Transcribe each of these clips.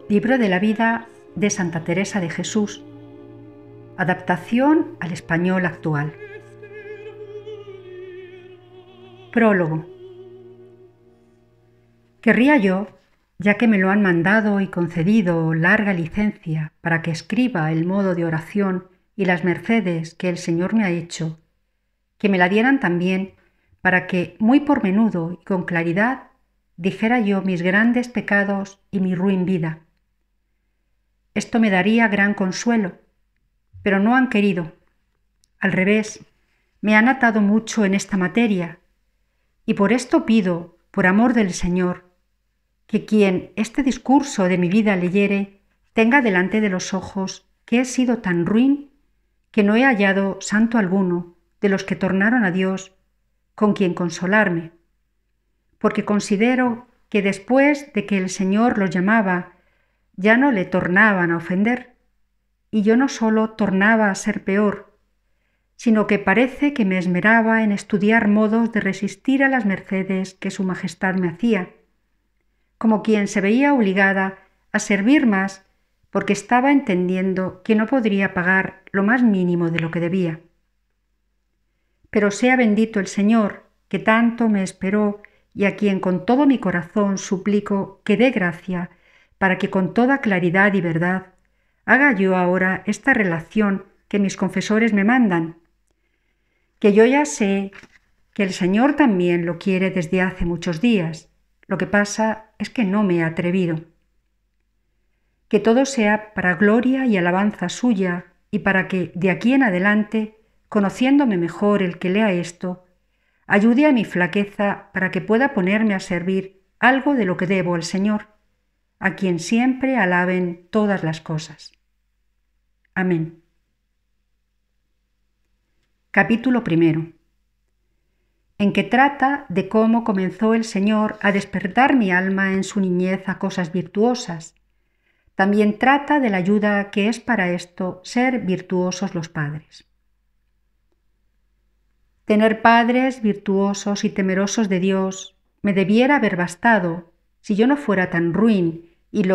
Libro de la vida de Santa Teresa de Jesús. Adaptación al español actual. Prólogo. Querría yo, ya que me lo han mandado y concedido larga licencia para que escriba el modo de oración y las mercedes que el Señor me ha hecho, que me la dieran también para que muy por menudo y con claridad dijera yo mis grandes pecados y mi ruin vida. Esto me daría gran consuelo, pero no han querido. Al revés, me han atado mucho en esta materia, y por esto pido, por amor del Señor, que quien este discurso de mi vida leyere tenga delante de los ojos que he sido tan ruin que no he hallado santo alguno de los que tornaron a Dios con quien consolarme, porque considero que después de que el Señor los llamaba, ya no le tornaban a ofender, y yo no solo tornaba a ser peor, sino que parece que me esmeraba en estudiar modos de resistir a las mercedes que su majestad me hacía, como quien se veía obligada a servir más porque estaba entendiendo que no podría pagar lo más mínimo de lo que debía. Pero sea bendito el Señor, que tanto me esperó y a quien con todo mi corazón suplico que dé gracia para que con toda claridad y verdad haga yo ahora esta relación que mis confesores me mandan, que yo ya sé que el Señor también lo quiere desde hace muchos días. Lo que pasa es que no me he atrevido. Que todo sea para gloria y alabanza suya y para que de aquí en adelante, conociéndome mejor el que lea esto, ayude a mi flaqueza para que pueda ponerme a servir algo de lo que debo al Señor, a quien siempre alaben todas las cosas. Amén. Capítulo 1. En que trata de cómo comenzó el Señor a despertar mi alma en su niñez a cosas virtuosas. También trata de la ayuda que es para esto ser virtuosos los padres. Tener padres virtuosos y temerosos de Dios me debiera haber bastado si yo no fuera tan ruin y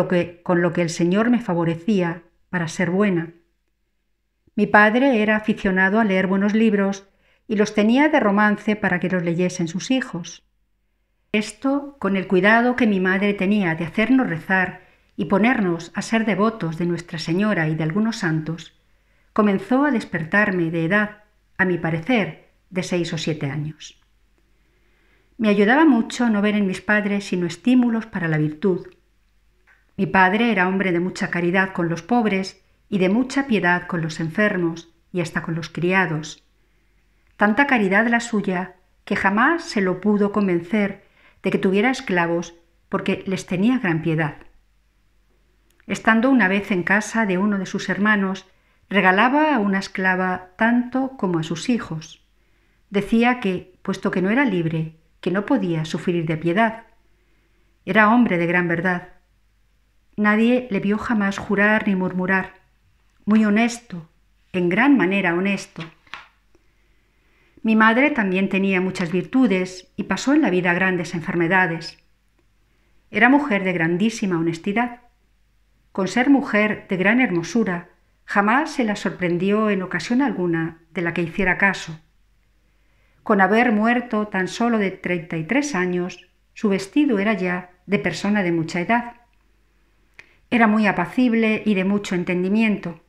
con lo que el Señor me favorecía para ser buena. Mi padre era aficionado a leer buenos libros y los tenía de romance para que los leyesen sus hijos. Esto, con el cuidado que mi madre tenía de hacernos rezar y ponernos a ser devotos de Nuestra Señora y de algunos santos, comenzó a despertarme de edad, a mi parecer, de 6 o 7 años. Me ayudaba mucho no ver en mis padres sino estímulos para la virtud. Mi padre era hombre de mucha caridad con los pobres y de mucha piedad con los enfermos y hasta con los criados. Tanta caridad la suya que jamás se lo pudo convencer de que tuviera esclavos porque les tenía gran piedad. Estando una vez en casa de uno de sus hermanos, regalaba a una esclava tanto como a sus hijos. Decía que, puesto que no era libre, que no podía sufrir de piedad. Era hombre de gran verdad. Nadie le vio jamás jurar ni murmurar. Muy honesto, en gran manera honesto. Mi madre también tenía muchas virtudes y pasó en la vida grandes enfermedades. Era mujer de grandísima honestidad. Con ser mujer de gran hermosura, jamás se la sorprendió en ocasión alguna de la que hiciera caso. Con haber muerto tan solo de 33 años, su vestido era ya de persona de mucha edad. Era muy apacible y de mucho entendimiento.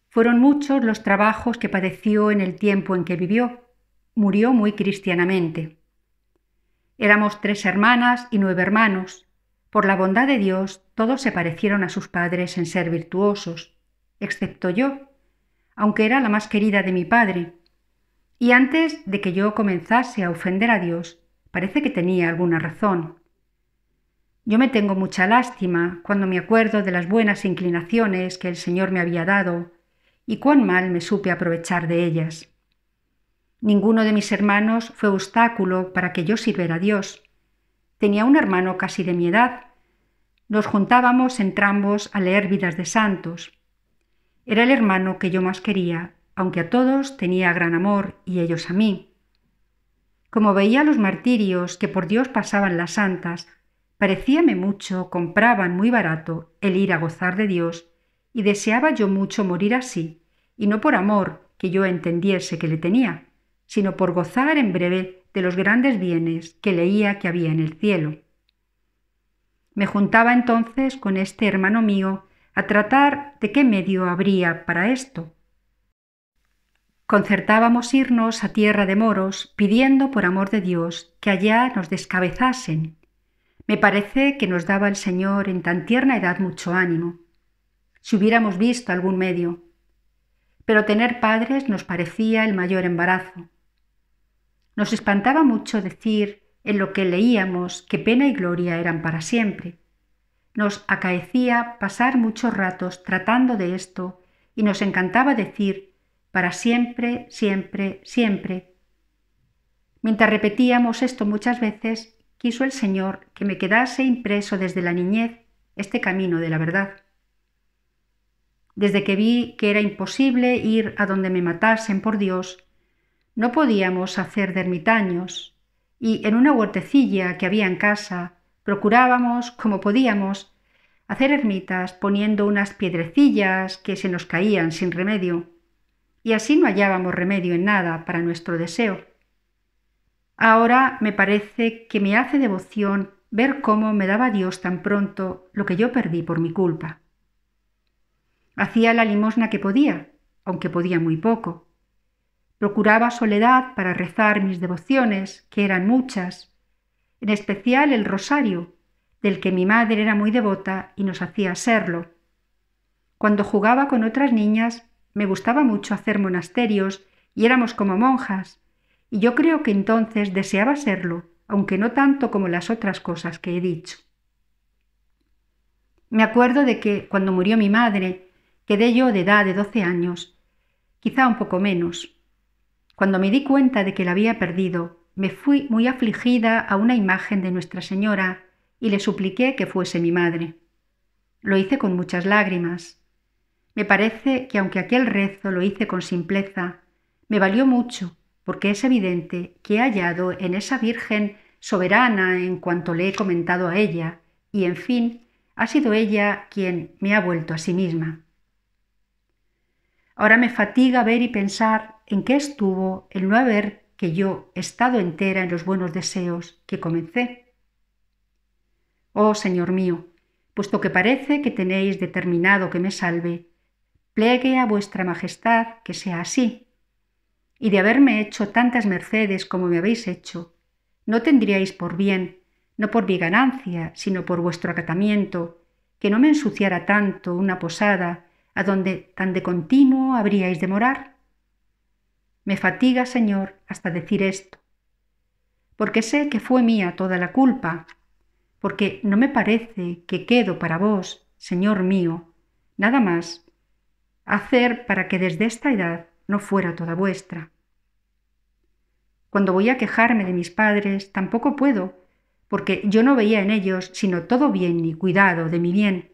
Fueron muchos los trabajos que padeció en el tiempo en que vivió. Murió muy cristianamente. Éramos 3 hermanas y 9 hermanos. Por la bondad de Dios, todos se parecieron a sus padres en ser virtuosos, excepto yo, aunque era la más querida de mi padre. Y antes de que yo comenzase a ofender a Dios, parece que tenía alguna razón. Yo me tengo mucha lástima cuando me acuerdo de las buenas inclinaciones que el Señor me había dado y cuán mal me supe aprovechar de ellas. Ninguno de mis hermanos fue obstáculo para que yo sirviera a Dios. Tenía un hermano casi de mi edad. Nos juntábamos entrambos a leer vidas de santos. Era el hermano que yo más quería, aunque a todos tenía gran amor y ellos a mí. Como veía los martirios que por Dios pasaban las santas, Parecíame mucho, compraban muy barato el ir a gozar de Dios, y deseaba yo mucho morir así, y no por amor que yo entendiese que le tenía, sino por gozar en breve de los grandes bienes que leía que había en el cielo. Me juntaba entonces con este hermano mío a tratar de qué medio habría para esto. Concertábamos irnos a tierra de moros, pidiendo por amor de Dios que allá nos descabezasen. Me parece que nos daba el Señor en tan tierna edad mucho ánimo, si hubiéramos visto algún medio. Pero tener padres nos parecía el mayor embarazo. Nos espantaba mucho decir en lo que leíamos que pena y gloria eran para siempre. Nos acaecía pasar muchos ratos tratando de esto y nos encantaba decir para siempre, siempre, siempre. Mientras repetíamos esto muchas veces, quiso el Señor que me quedase impreso desde la niñez este camino de la verdad. Desde que vi que era imposible ir a donde me matasen por Dios, no podíamos hacer de ermitaños, y en una huertecilla que había en casa procurábamos, como podíamos, hacer ermitas poniendo unas piedrecillas que se nos caían sin remedio, y así no hallábamos remedio en nada para nuestro deseo. Ahora me parece que me hace devoción ver cómo me daba Dios tan pronto lo que yo perdí por mi culpa. Hacía la limosna que podía, aunque podía muy poco. Procuraba soledad para rezar mis devociones, que eran muchas, en especial el rosario, del que mi madre era muy devota y nos hacía serlo. Cuando jugaba con otras niñas, me gustaba mucho hacer monasterios y éramos como monjas, y yo creo que entonces deseaba serlo, aunque no tanto como las otras cosas que he dicho. Me acuerdo de que cuando murió mi madre, quedé yo de edad de 12 años, quizá un poco menos. Cuando me di cuenta de que la había perdido, me fui muy afligida a una imagen de Nuestra Señora y le supliqué que fuese mi madre. Lo hice con muchas lágrimas. Me parece que aunque aquel rezo lo hice con simpleza, me valió mucho, porque es evidente que he hallado en esa Virgen soberana en cuanto le he comentado a ella, y en fin, ha sido ella quien me ha vuelto a sí misma. Ahora me fatiga ver y pensar en qué estuvo el no haber que yo estado entera en los buenos deseos que comencé. Oh Señor mío, puesto que parece que tenéis determinado que me salve, plegue a vuestra majestad que sea así. Y de haberme hecho tantas mercedes como me habéis hecho, no tendríais por bien, no por mi ganancia, sino por vuestro acatamiento, que no me ensuciara tanto una posada a donde tan de continuo habríais de morar. Me fatiga, Señor, hasta decir esto, porque sé que fue mía toda la culpa, porque no me parece que quedo para vos, Señor mío, nada más hacer para que desde esta edad no fuera toda vuestra. Cuando voy a quejarme de mis padres, tampoco puedo, porque yo no veía en ellos sino todo bien y cuidado de mi bien.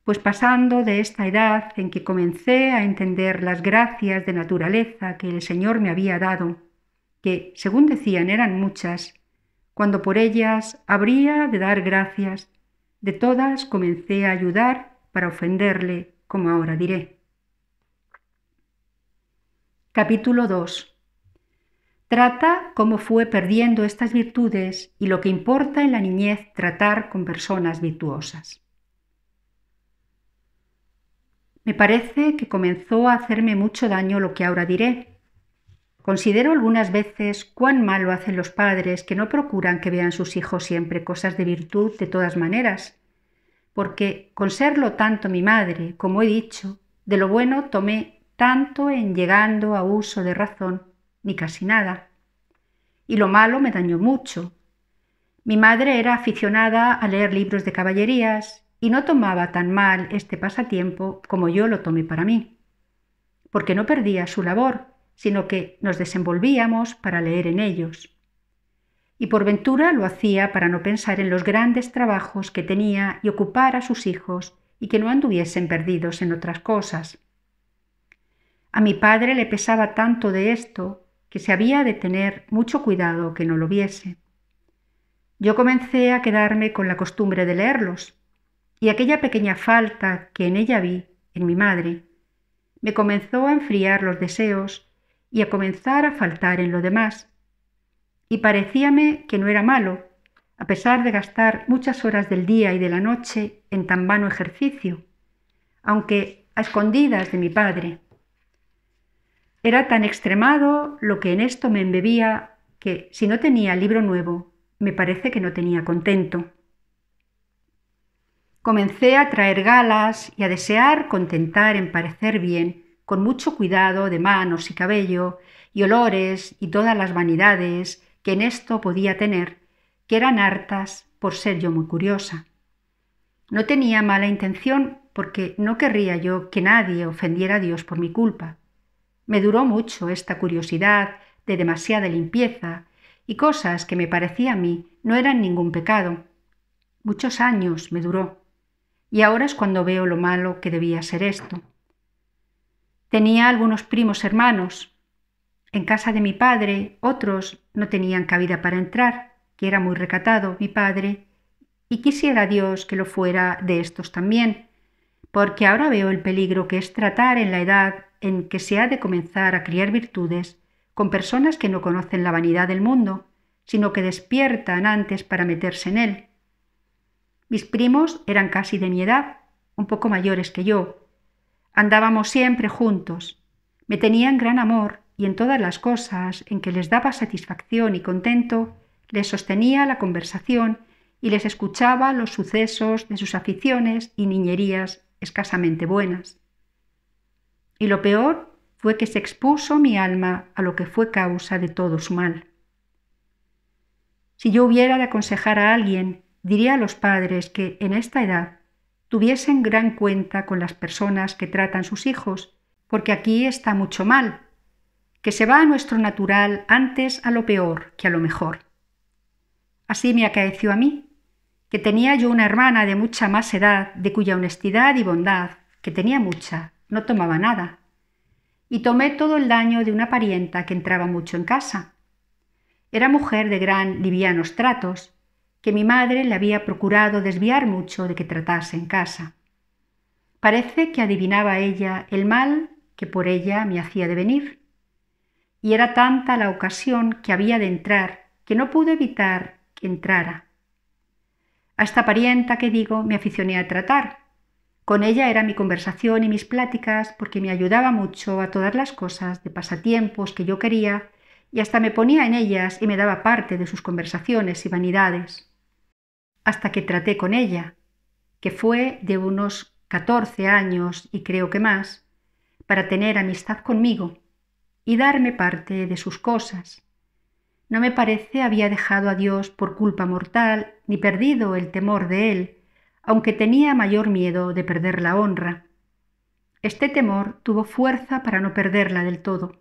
Pues pasando de esta edad en que comencé a entender las gracias de naturaleza que el Señor me había dado, que, según decían, eran muchas, cuando por ellas habría de dar gracias, de todas comencé a ayudar para ofenderle, como ahora diré. Capítulo 2. Trata cómo fue perdiendo estas virtudes y lo que importa en la niñez tratar con personas virtuosas. Me parece que comenzó a hacerme mucho daño lo que ahora diré. Considero algunas veces cuán malo hacen los padres que no procuran que vean sus hijos siempre cosas de virtud de todas maneras, porque con serlo tanto mi madre, como he dicho, de lo bueno tomé tanto en llegando a uso de razón, ni casi nada. Y lo malo me dañó mucho. Mi madre era aficionada a leer libros de caballerías y no tomaba tan mal este pasatiempo como yo lo tomé para mí, porque no perdía su labor, sino que nos desenvolvíamos para leer en ellos. Y por ventura lo hacía para no pensar en los grandes trabajos que tenía y ocupar a sus hijos y que no anduviesen perdidos en otras cosas. A mi padre le pesaba tanto de esto que se había de tener mucho cuidado que no lo viese. Yo comencé a quedarme con la costumbre de leerlos, y aquella pequeña falta que en ella vi, en mi madre, me comenzó a enfriar los deseos y a comenzar a faltar en lo demás. Y parecíame que no era malo, a pesar de gastar muchas horas del día y de la noche en tan vano ejercicio, aunque a escondidas de mi padre. Era tan extremado lo que en esto me embebía que, si no tenía libro nuevo, me parece que no tenía contento. Comencé a traer galas y a desear contentar en parecer bien, con mucho cuidado de manos y cabello, y olores y todas las vanidades que en esto podía tener, que eran hartas por ser yo muy curiosa. No tenía mala intención porque no querría yo que nadie ofendiera a Dios por mi culpa. Me duró mucho esta curiosidad de demasiada limpieza y cosas que me parecía a mí no eran ningún pecado. Muchos años me duró. Y ahora es cuando veo lo malo que debía ser esto. Tenía algunos primos hermanos. En casa de mi padre otros no tenían cabida para entrar, que era muy recatado mi padre, y quisiera Dios que lo fuera de estos también, porque ahora veo el peligro que es tratar en la edad en que se ha de comenzar a criar virtudes con personas que no conocen la vanidad del mundo, sino que despiertan antes para meterse en él. Mis primos eran casi de mi edad, un poco mayores que yo. Andábamos siempre juntos. Me tenían gran amor y en todas las cosas en que les daba satisfacción y contento, les sostenía la conversación y les escuchaba los sucesos de sus aficiones y niñerías escasamente buenas. Y lo peor fue que se expuso mi alma a lo que fue causa de todo su mal. Si yo hubiera de aconsejar a alguien, diría a los padres que en esta edad tuviesen gran cuenta con las personas que tratan sus hijos, porque aquí está mucho mal, que se va a nuestro natural antes a lo peor que a lo mejor. Así me acaeció a mí, que tenía yo una hermana de mucha más edad, de cuya honestidad y bondad, que tenía mucha, no tomaba nada, y tomé todo el daño de una parienta que entraba mucho en casa. Era mujer de gran livianos tratos, que mi madre le había procurado desviar mucho de que tratase en casa. Parece que adivinaba ella el mal que por ella me hacía de venir. Y era tanta la ocasión que había de entrar, que no pude evitar que entrara. A esta parienta que digo me aficioné a tratar. Con ella era mi conversación y mis pláticas porque me ayudaba mucho a todas las cosas de pasatiempos que yo quería y hasta me ponía en ellas y me daba parte de sus conversaciones y vanidades. Hasta que traté con ella, que fue de unos 14 años y creo que más, para tener amistad conmigo y darme parte de sus cosas. No me parece había dejado a Dios por culpa mortal ni perdido el temor de él, aunque tenía mayor miedo de perder la honra. Este temor tuvo fuerza para no perderla del todo.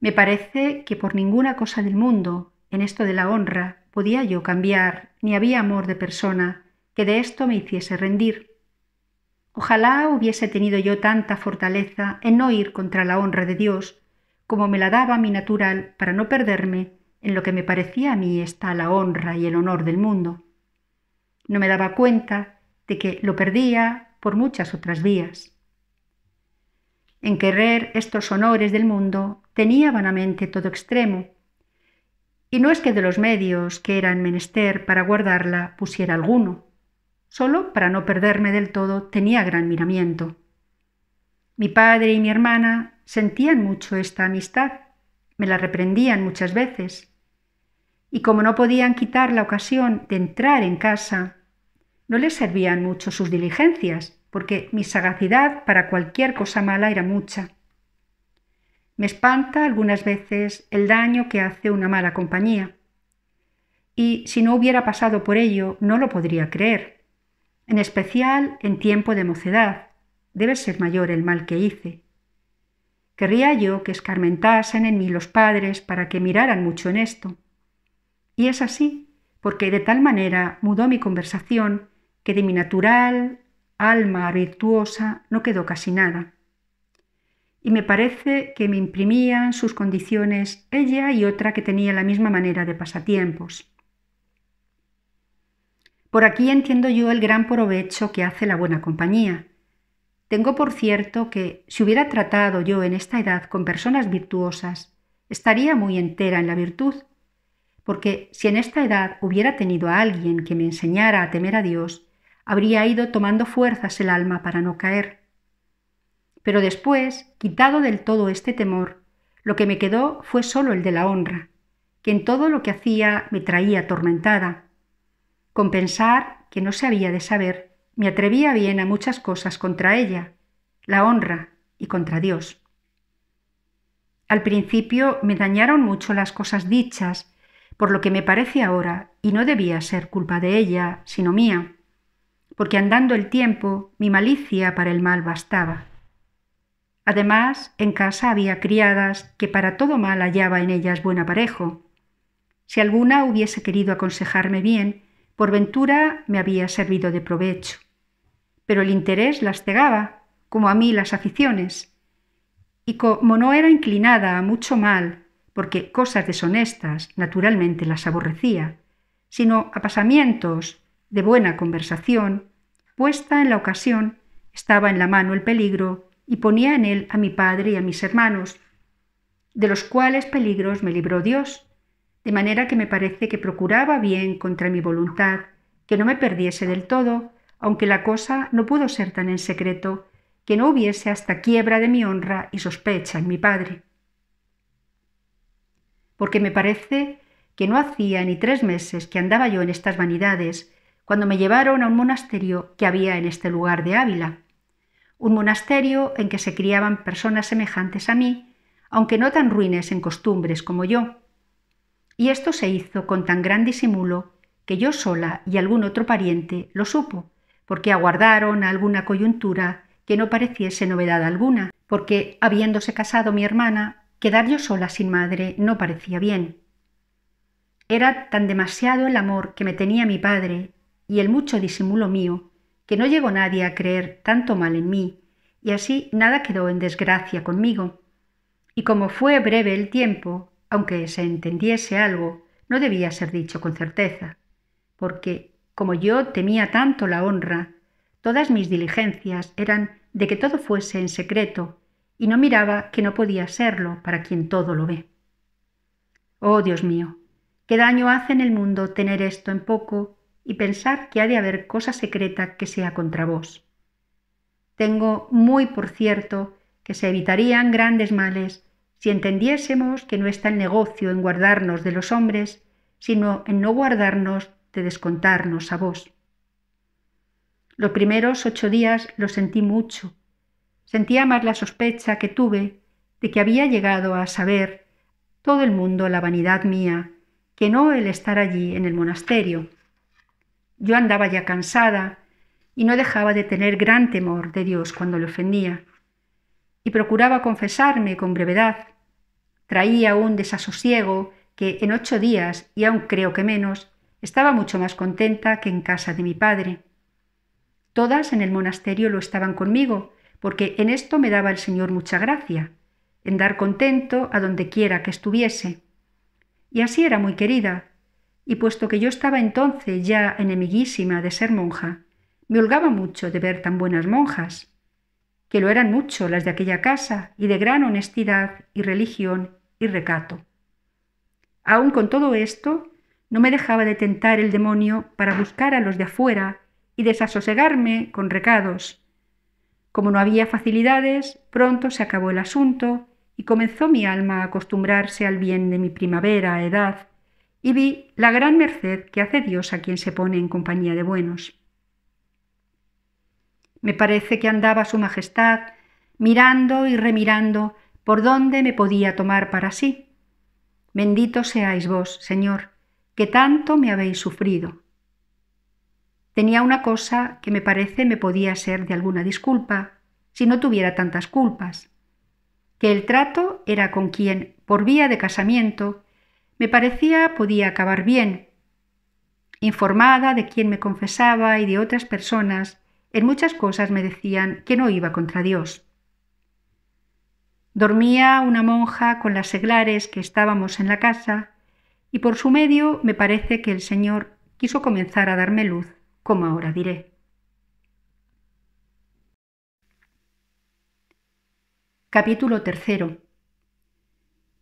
Me parece que por ninguna cosa del mundo, en esto de la honra, podía yo cambiar, ni había amor de persona que de esto me hiciese rendir. Ojalá hubiese tenido yo tanta fortaleza en no ir contra la honra de Dios, como me la daba mi natural para no perderme en lo que me parecía a mí está la honra y el honor del mundo. No me daba cuenta de que lo perdía por muchas otras vías. En querer estos honores del mundo tenía vanamente todo extremo, y no es que de los medios que eran menester para guardarla pusiera alguno, solo para no perderme del todo tenía gran miramiento. Mi padre y mi hermana sentían mucho esta amistad, me la reprendían muchas veces, y como no podían quitar la ocasión de entrar en casa, no les servían mucho sus diligencias, porque mi sagacidad para cualquier cosa mala era mucha. Me espanta algunas veces el daño que hace una mala compañía, y si no hubiera pasado por ello no lo podría creer, en especial en tiempo de mocedad, debe ser mayor el mal que hice. Querría yo que escarmentasen en mí los padres para que miraran mucho en esto. Y es así, porque de tal manera mudó mi conversación que de mi natural alma virtuosa no quedó casi nada. Y me parece que me imprimían sus condiciones ella y otra que tenía la misma manera de pasatiempos. Por aquí entiendo yo el gran provecho que hace la buena compañía. Tengo por cierto que si hubiera tratado yo en esta edad con personas virtuosas, estaría muy entera en la virtud, porque si en esta edad hubiera tenido a alguien que me enseñara a temer a Dios, habría ido tomando fuerzas el alma para no caer. Pero después, quitado del todo este temor, lo que me quedó fue solo el de la honra, que en todo lo que hacía me traía atormentada. Con pensar que no se había de saber, me atrevía bien a muchas cosas contra ella, la honra y contra Dios. Al principio me dañaron mucho las cosas dichas, por lo que me parece ahora, y no debía ser culpa de ella, sino mía, porque andando el tiempo, mi malicia para el mal bastaba. Además, en casa había criadas que para todo mal hallaba en ellas buen aparejo. Si alguna hubiese querido aconsejarme bien, por ventura me había servido de provecho. Pero el interés las cegaba, como a mí las aficiones. Y como no era inclinada a mucho mal, porque cosas deshonestas naturalmente las aborrecía, sino a pasamientos de buena conversación, puesta en la ocasión, estaba en la mano el peligro y ponía en él a mi padre y a mis hermanos, de los cuales peligros me libró Dios, de manera que me parece que procuraba bien contra mi voluntad, que no me perdiese del todo, aunque la cosa no pudo ser tan en secreto, que no hubiese hasta quiebra de mi honra y sospecha en mi padre. Porque me parece que no hacía ni 3 meses que andaba yo en estas vanidades, cuando me llevaron a un monasterio que había en este lugar de Ávila, un monasterio en que se criaban personas semejantes a mí, aunque no tan ruines en costumbres como yo. Y esto se hizo con tan gran disimulo que yo sola y algún otro pariente lo supo, porque aguardaron a alguna coyuntura que no pareciese novedad alguna, porque habiéndose casado mi hermana, quedar yo sola sin madre no parecía bien. Era tan demasiado el amor que me tenía mi padre y el mucho disimulo mío, que no llegó nadie a creer tanto mal en mí, y así nada quedó en desgracia conmigo. Y como fue breve el tiempo, aunque se entendiese algo, no debía ser dicho con certeza, porque, como yo temía tanto la honra, todas mis diligencias eran de que todo fuese en secreto, y no miraba que no podía serlo para quien todo lo ve. Oh, Dios mío, qué daño hace en el mundo tener esto en poco y pensar que ha de haber cosa secreta que sea contra vos. Tengo muy por cierto que se evitarían grandes males si entendiésemos que no está el negocio en guardarnos de los hombres, sino en no guardarnos de descontarnos a vos. Los primeros 8 días lo sentí mucho. Sentía más la sospecha que tuve de que había llegado a saber todo el mundo la vanidad mía, que no el estar allí en el monasterio. Yo andaba ya cansada y no dejaba de tener gran temor de Dios cuando le ofendía, y procuraba confesarme con brevedad. Traía un desasosiego que en 8 días, y aún creo que menos, estaba mucho más contenta que en casa de mi padre. Todas en el monasterio lo estaban conmigo, porque en esto me daba el Señor mucha gracia, en dar contento a donde quiera que estuviese. Y así era muy querida, y puesto que yo estaba entonces ya enemiguísima de ser monja, me holgaba mucho de ver tan buenas monjas, que lo eran mucho las de aquella casa y de gran honestidad y religión y recato. Aun con todo esto, no me dejaba de tentar el demonio para buscar a los de afuera y desasosegarme con recados. Como no había facilidades, pronto se acabó el asunto y comenzó mi alma a acostumbrarse al bien de mi primavera edad, y vi la gran merced que hace Dios a quien se pone en compañía de buenos. Me parece que andaba su majestad mirando y remirando por dónde me podía tomar para sí. Bendito seáis vos, Señor, que tanto me habéis sufrido. Tenía una cosa que me parece me podía ser de alguna disculpa, si no tuviera tantas culpas, que el trato era con quien, por vía de casamiento, me parecía podía acabar bien. Informada de quien me confesaba y de otras personas, en muchas cosas me decían que no iba contra Dios. Dormía una monja con las seglares que estábamos en la casa, y por su medio me parece que el Señor quiso comenzar a darme luz como ahora diré. Capítulo 3,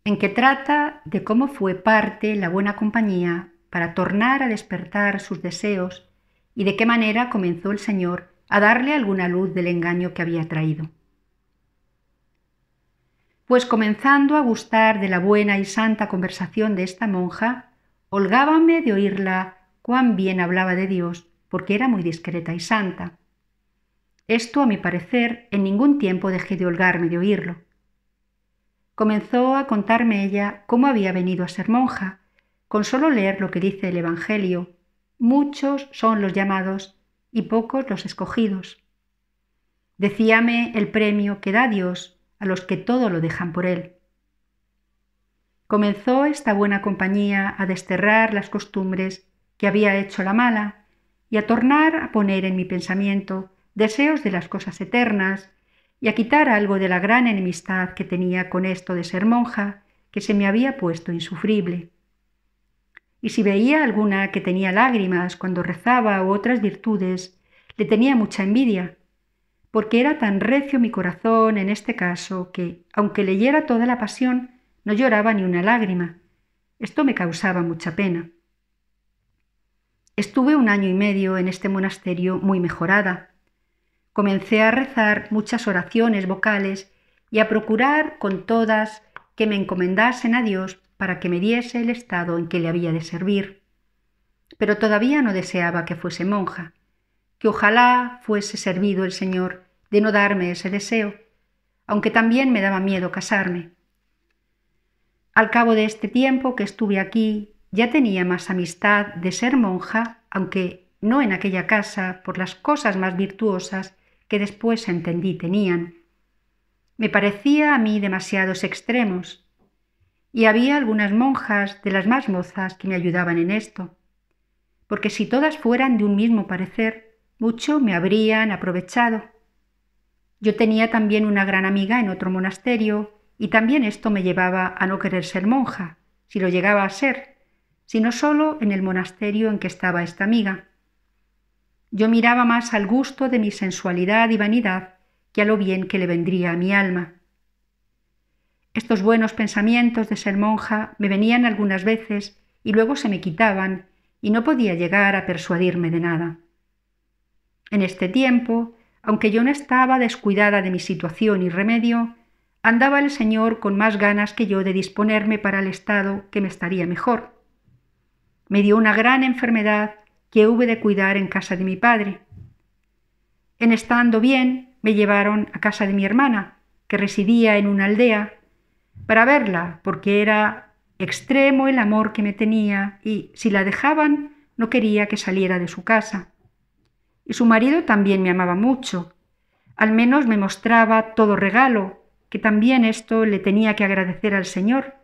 en que trata de cómo fue parte la buena compañía para tornar a despertar sus deseos y de qué manera comenzó el Señor a darle alguna luz del engaño que había traído. Pues comenzando a gustar de la buena y santa conversación de esta monja, holgábame de oírla cuán bien hablaba de Dios, porque era muy discreta y santa. Esto, a mi parecer, en ningún tiempo dejé de holgarme de oírlo. Comenzó a contarme ella cómo había venido a ser monja. Con solo leer lo que dice el Evangelio, muchos son los llamados y pocos los escogidos. Decíame el premio que da Dios a los que todo lo dejan por Él. Comenzó esta buena compañía a desterrar las costumbres que había hecho la mala y a tornar a poner en mi pensamiento deseos de las cosas eternas y a quitar algo de la gran enemistad que tenía con esto de ser monja, que se me había puesto insufrible. Y si veía alguna que tenía lágrimas cuando rezaba u otras virtudes, le tenía mucha envidia, porque era tan recio mi corazón en este caso que, aunque leyera toda la pasión, no lloraba ni una lágrima. Esto me causaba mucha pena. Estuve 1 año y medio en este monasterio muy mejorada. Comencé a rezar muchas oraciones vocales y a procurar con todas que me encomendasen a Dios para que me diese el estado en que le había de servir. Pero todavía no deseaba que fuese monja, que ojalá fuese servido el Señor de no darme ese deseo, aunque también me daba miedo casarme. Al cabo de este tiempo que estuve aquí, ya tenía más amistad de ser monja, aunque no en aquella casa por las cosas más virtuosas que después entendí tenían. Me parecía a mí demasiados extremos, y había algunas monjas de las más mozas que me ayudaban en esto, porque si todas fueran de un mismo parecer, mucho me habrían aprovechado. Yo tenía también una gran amiga en otro monasterio, y también esto me llevaba a no querer ser monja, si lo llegaba a ser, sino solo en el monasterio en que estaba esta amiga. Yo miraba más al gusto de mi sensualidad y vanidad que a lo bien que le vendría a mi alma. Estos buenos pensamientos de ser monja me venían algunas veces y luego se me quitaban y no podía llegar a persuadirme de nada. En este tiempo, aunque yo no estaba descuidada de mi situación y remedio, andaba el Señor con más ganas que yo de disponerme para el estado que me estaría mejor. Me dio una gran enfermedad que hube de cuidar en casa de mi padre. En estando bien, me llevaron a casa de mi hermana, que residía en una aldea, para verla, porque era extremo el amor que me tenía y, si la dejaban, no quería que saliera de su casa. Y su marido también me amaba mucho. Al menos me mostraba todo regalo, que también esto le tenía que agradecer al Señor,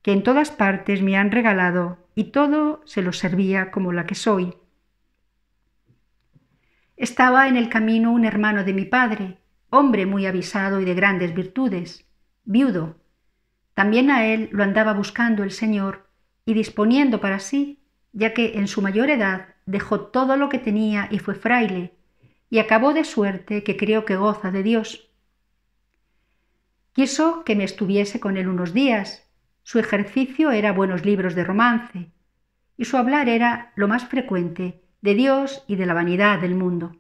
que en todas partes me han regalado y todo se lo servía como la que soy. Estaba en el camino un hermano de mi padre, hombre muy avisado y de grandes virtudes, viudo. También a él lo andaba buscando el Señor y disponiendo para sí, ya que en su mayor edad dejó todo lo que tenía y fue fraile, y acabó de suerte que creo que goza de Dios. Quiso que me estuviese con él unos días. Su ejercicio era buenos libros de romance, y su hablar era lo más frecuente de Dios y de la vanidad del mundo.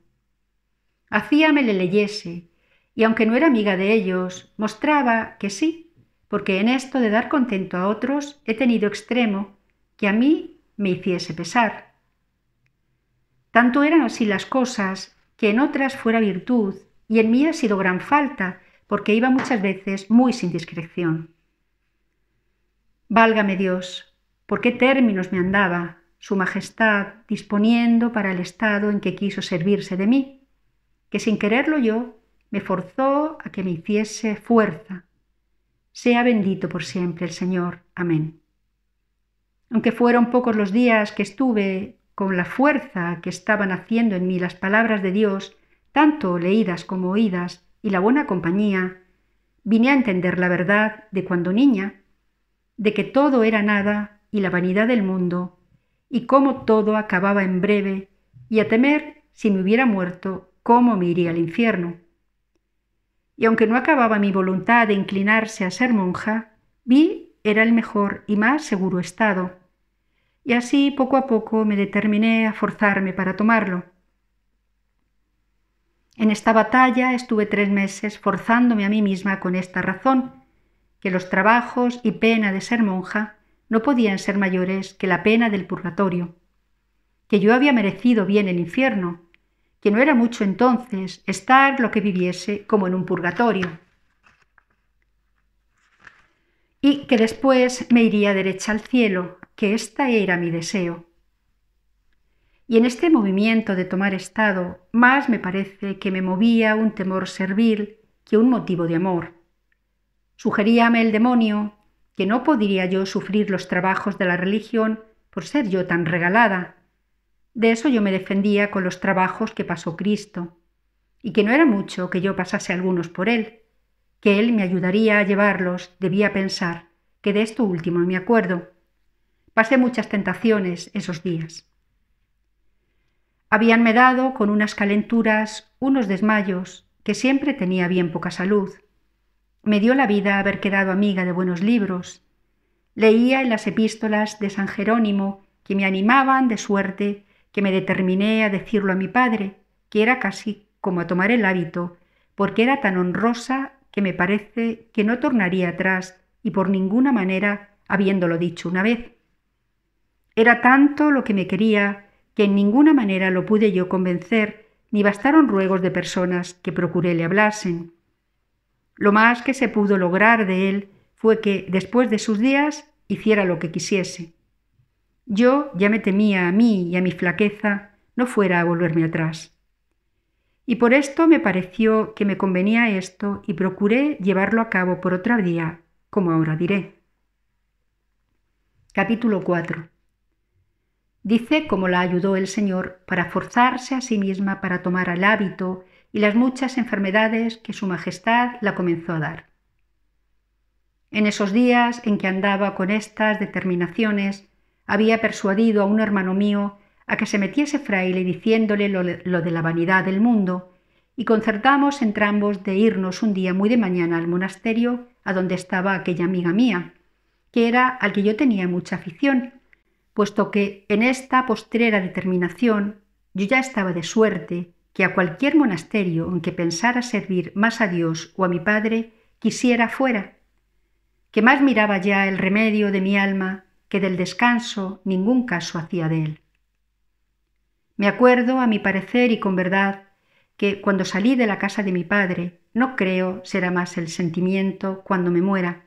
Hacíame le leyese, y aunque no era amiga de ellos, mostraba que sí, porque en esto de dar contento a otros he tenido extremo que a mí me hiciese pesar. Tanto eran así las cosas que en otras fuera virtud, y en mí ha sido gran falta, porque iba muchas veces muy sin discreción. Válgame Dios, ¿por qué términos me andaba su majestad disponiendo para el estado en que quiso servirse de mí, que sin quererlo yo me forzó a que me hiciese fuerza? Sea bendito por siempre el Señor. Amén. Aunque fueron pocos los días que estuve con la fuerza que estaban haciendo en mí las palabras de Dios, tanto leídas como oídas, y la buena compañía, vine a entender la verdad de cuando niña, de que todo era nada y la vanidad del mundo, y cómo todo acababa en breve, y a temer, si me hubiera muerto, cómo me iría al infierno. Y aunque no acababa mi voluntad de inclinarse a ser monja, vi era el mejor y más seguro estado, y así poco a poco me determiné a forzarme para tomarlo. En esta batalla estuve 3 meses forzándome a mí misma con esta razón, que los trabajos y pena de ser monja no podían ser mayores que la pena del purgatorio, que yo había merecido bien el infierno, que no era mucho entonces estar lo que viviese como en un purgatorio, y que después me iría derecha al cielo, que este era mi deseo. Y en este movimiento de tomar estado, más me parece que me movía un temor servil que un motivo de amor. Sugeríame el demonio que no podría yo sufrir los trabajos de la religión por ser yo tan regalada. De eso yo me defendía con los trabajos que pasó Cristo, y que no era mucho que yo pasase algunos por él, que él me ayudaría a llevarlos, debía pensar, que de esto último me acuerdo. Pasé muchas tentaciones esos días. Habíanme dado con unas calenturas, unos desmayos, que siempre tenía bien poca salud. Me dio la vida haber quedado amiga de buenos libros. Leía en las epístolas de San Jerónimo que me animaban de suerte que me determiné a decirlo a mi padre, que era casi como a tomar el hábito, porque era tan honrosa que me parece que no tornaría atrás y por ninguna manera habiéndolo dicho una vez. Era tanto lo que me quería que en ninguna manera lo pude yo convencer, ni bastaron ruegos de personas que procuré le hablasen. Lo más que se pudo lograr de él fue que, después de sus días, hiciera lo que quisiese. Yo ya me temía a mí y a mi flaqueza no fuera a volverme atrás. Y por esto me pareció que me convenía esto y procuré llevarlo a cabo por otra vía, como ahora diré. Capítulo 4. Dice cómo la ayudó el Señor para forzarse a sí misma para tomar el hábito y las muchas enfermedades que su Majestad la comenzó a dar. En esos días en que andaba con estas determinaciones, había persuadido a un hermano mío a que se metiese fraile diciéndole lo de la vanidad del mundo, y concertamos entrambos de irnos un día muy de mañana al monasterio a donde estaba aquella amiga mía, que era al que yo tenía mucha afición, puesto que en esta postrera determinación yo ya estaba de suerte que a cualquier monasterio en que pensara servir más a Dios o a mi Padre quisiera fuera, que más miraba ya el remedio de mi alma que del descanso ningún caso hacía de él. Me acuerdo, a mi parecer y con verdad, que cuando salí de la casa de mi padre, no creo será más el sentimiento cuando me muera,